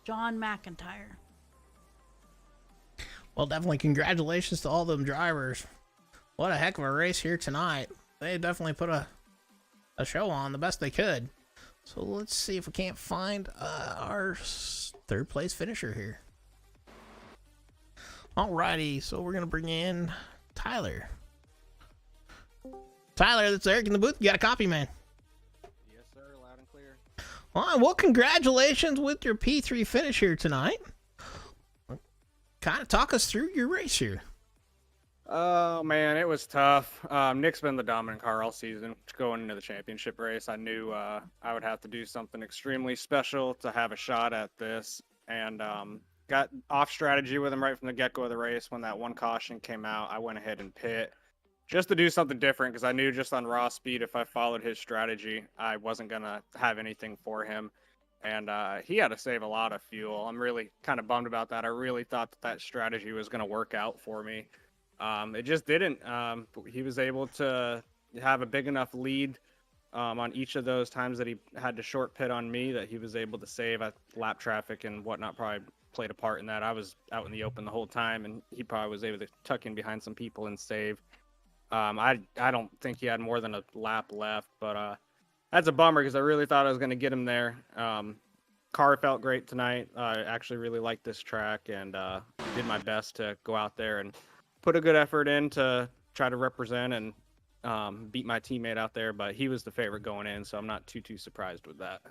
John McIntyre. Well, definitely congratulations to all them drivers. What a heck of a race here tonight. They definitely put a show on the best they could. So let's see if we can't find our 3rd place finisher here. Alrighty, so we're going to bring in Tyler. Tyler, that's Eric in the booth. You got a copy, man. Yes, sir. Loud and clear. All right, well, congratulations with your P3 finish here tonight. Kind of talk us through your race here. Oh, man, it was tough. Nick's been the dominant car all season. Going into the championship race, I knew I would have to do something extremely special to have a shot at this. And got off strategy with him right from the get-go of the race. When that 1 caution came out, I went ahead and pit just to do something different because I knew just on raw speed, if I followed his strategy, I wasn't going to have anything for him. And he had to save a lot of fuel. I'm really kind of bummed about that. I really thought that strategy was going to work out for me. It just didn't. He was able to have a big enough lead on each of those times that he had to short pit on me that he was able to save. Lap traffic and whatnot probably played a part in that. I was out in the open the whole time, and he probably was able to tuck in behind some people and save. I don't think he had more than a lap left, but that's a bummer because I really thought I was going to get him there. Car felt great tonight. I actually really liked this track and did my best to go out there and put a good effort in to try to represent and beat my teammate out there. But he was the favorite going in, so I'm not too surprised with that.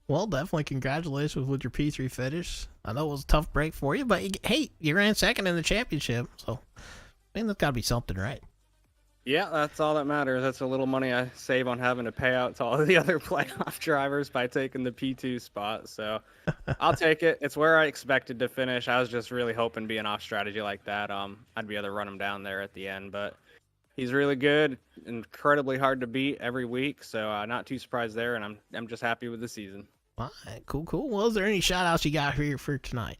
Well, definitely congratulations with your P3 finish. I know it was a tough break for you, but hey, you ran 2nd in the championship, so I mean, that's got to be something, right? Yeah, that's all that matters. That's a little money I save on having to pay out to all of the other playoff drivers by taking the P2 spot. So I'll take it. It's where I expected to finish. I was just really hoping being off strategy like that, I'd be able to run them down there at the end. But He's really good, incredibly hard to beat every week. So not too surprised there, and I'm just happy with the season. All right, cool. Well, is there any shout outs you got here for tonight?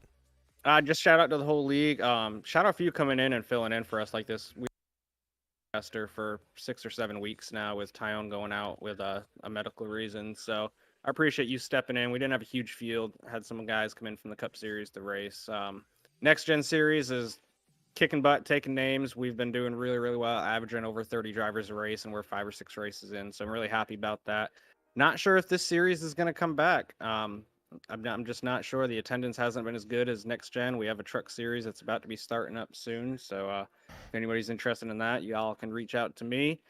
Just shout out to the whole league. Shout out for you coming in and filling in for us like this. We for 6 or 7 weeks now with Tyone going out with a medical reason. So I appreciate you stepping in. We didn't have a huge field. Had some guys come in from the Cup Series to race. Next Gen Series is kicking butt, taking names. We've been doing really, really well, averaging over 30 drivers a race, and we're 5 or 6 races in. So I'm really happy about that. Not sure if this series is going to come back. I'm just not sure. The attendance hasn't been as good as Next Gen. We have a truck series that's about to be starting up soon. So if anybody's interested in that, y'all can reach out to me.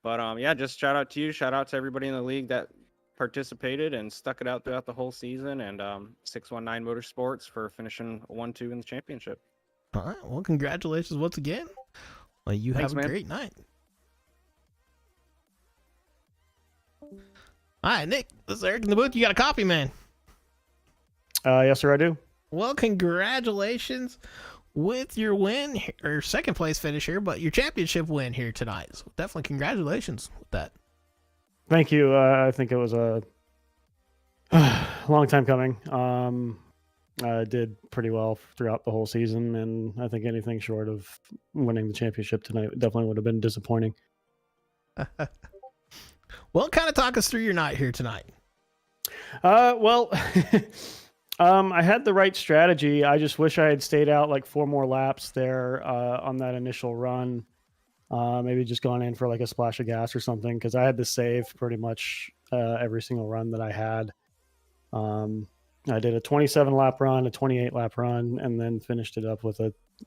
But yeah, just shout out to you. Shout out to everybody in the league that participated and stuck it out throughout the whole season. And 619 Motorsports for finishing 1-2 in the championship. All right. Well, congratulations once again. Well, you Thanks, have a man. great night. All right, Nick. This is Eric in the booth. You got a copy, man. Yes, sir, I do. Well, congratulations with your win or second place finish here, but your championship win here tonight. So definitely congratulations with that. Thank you. I think it was a long time coming. I did pretty well throughout the whole season, and I think anything short of winning the championship tonight definitely would have been disappointing. Well, kind of talk us through your night here tonight. Well, I had the right strategy. I just wish I had stayed out like 4 more laps there on that initial run. Maybe just gone in for like a splash of gas or something, because I had to save pretty much every single run that I had. I did a 27 lap run, a 28 lap run, and then finished it up with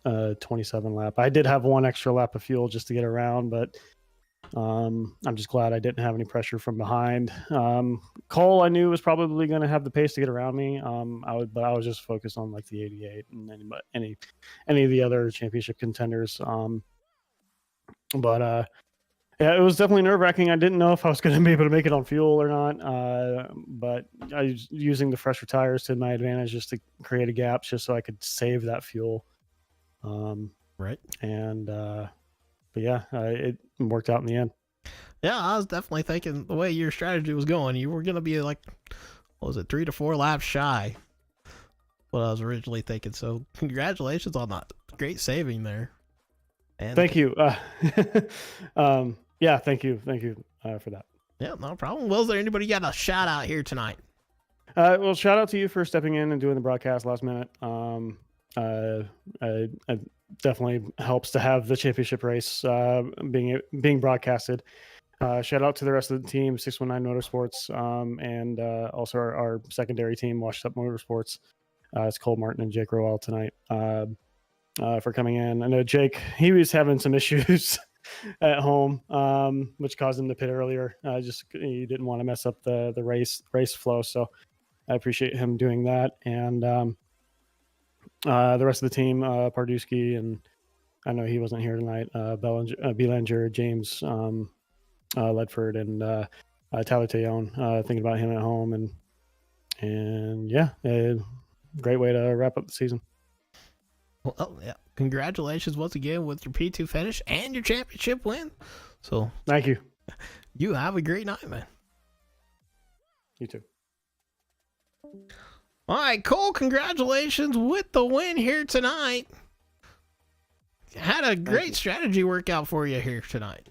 a 27 lap. I did have 1 extra lap of fuel just to get around, but I'm just glad I didn't have any pressure from behind. Cole, I knew was probably going to have the pace to get around me. But I was just focused on like the 88 and any of the other championship contenders. Yeah, it was definitely nerve-wracking. I didn't know if I was going to be able to make it on fuel or not. But I was using the fresher tires to my advantage just to create a gap, just so I could save that fuel. Right. But yeah, it worked out in the end. Yeah, I was definitely thinking the way your strategy was going, you were going to be like, what was it, 3 to 4 laps shy? What I was originally thinking. So congratulations on that great saving there. And thank you. Yeah, thank you for that. Yeah, no problem. Well, is there anybody got a shout out here tonight? Well, shout out to you for stepping in and doing the broadcast last minute. It definitely helps to have the championship race being broadcasted. Shout out to the rest of the team, 619 Motorsports, and also our secondary team, Washed Up Motorsports. It's Cole Martin and Jake Rowell tonight for coming in. I know Jake, he was having some issues at home, which caused him to pit earlier. He didn't want to mess up the race flow, so I appreciate him doing that. And the rest of the team, Pardusky, and I know he wasn't here tonight, Belanger, James Ledford, and Tyler Tejon, thinking about him at home. And yeah, great way to wrap up the season. Well, yeah. Congratulations once again with your P2 finish and your championship win. So thank you. You have a great night, man. You too. All right, Cole, congratulations with the win here tonight. Had a great strategy workout for you here tonight.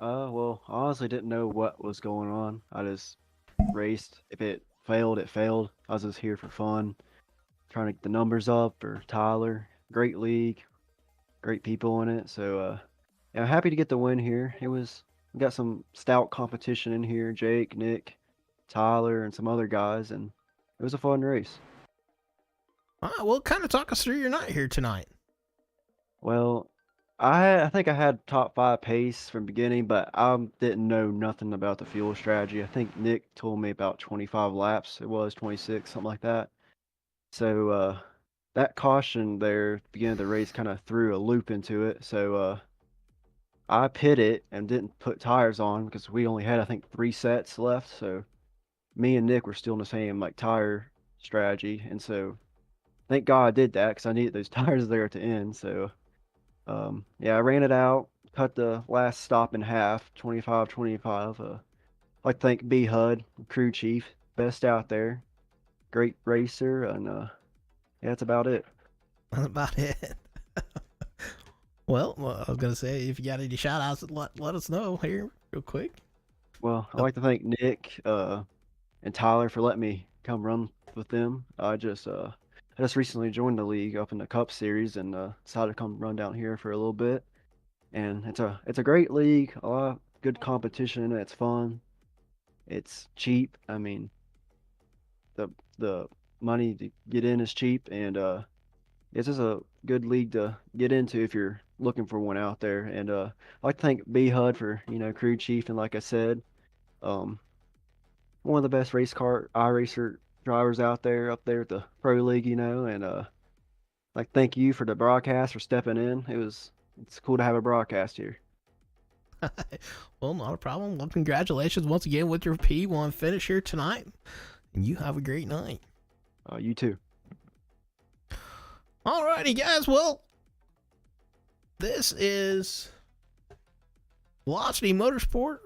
Well, I honestly didn't know what was going on. I just raced. If it failed, it failed. I was just here for fun, trying to get the numbers up for Tyler. Great league, great people in it. So, yeah, I'm happy to get the win here. We got some stout competition in here. Jake, Nick, Tyler, and some other guys, and it was a fun race. All right, well, kind of talk us through your night here tonight. Well, I think I had top 5 pace from beginning, but I didn't know nothing about the fuel strategy. I think Nick told me about 25 laps. It was 26, something like that. So that caution there at the beginning of the race kind of threw a loop into it. So I pitted and didn't put tires on because we only had, I think, 3 sets left. So me and Nick were still in the same like tire strategy, and so thank God I did that because I needed those tires there at the end. So yeah, I ran it out, cut the last stop in half, 25-25. I'd like to thank B Hud, crew chief, best out there, great racer, and yeah, that's about it. That's about it. Well, I was gonna say, if you got any shout outs, let us know here real quick. Well, I'd like to thank Nick and Tyler for letting me come run with them. I just recently joined the league up in the Cup Series and decided to come run down here for a little bit. And it's a great league, a lot of good competition. It's fun. It's cheap. I mean, the money to get in is cheap, and it's just a good league to get into if you're looking for one out there. And I'd like to thank B Hud for crew chief, and like I said, one of the best race car iRacer drivers out there up there at the pro league, and like thank you for the broadcast for stepping in. It's cool to have a broadcast here. Well, not a problem. Well, congratulations once again with your P1 finish here tonight, and you have a great night. You too. Alrighty, guys. Well, this is Velocity Motorsport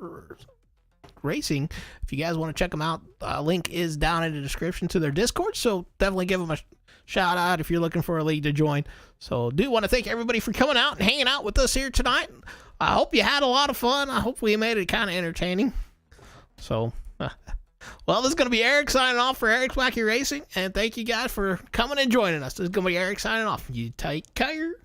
Racing. If you guys want to check them out, link is down in the description to their Discord, so definitely give them a shout out if you're looking for a league to join. So do want to thank everybody for coming out and hanging out with us here tonight. I hope you had a lot of fun. I hope we made it kind of entertaining. So, well, this is going to be Eric signing off for Eric's Wacky Racing, and thank you guys for coming and joining us. This is going to be Eric signing off. You take care.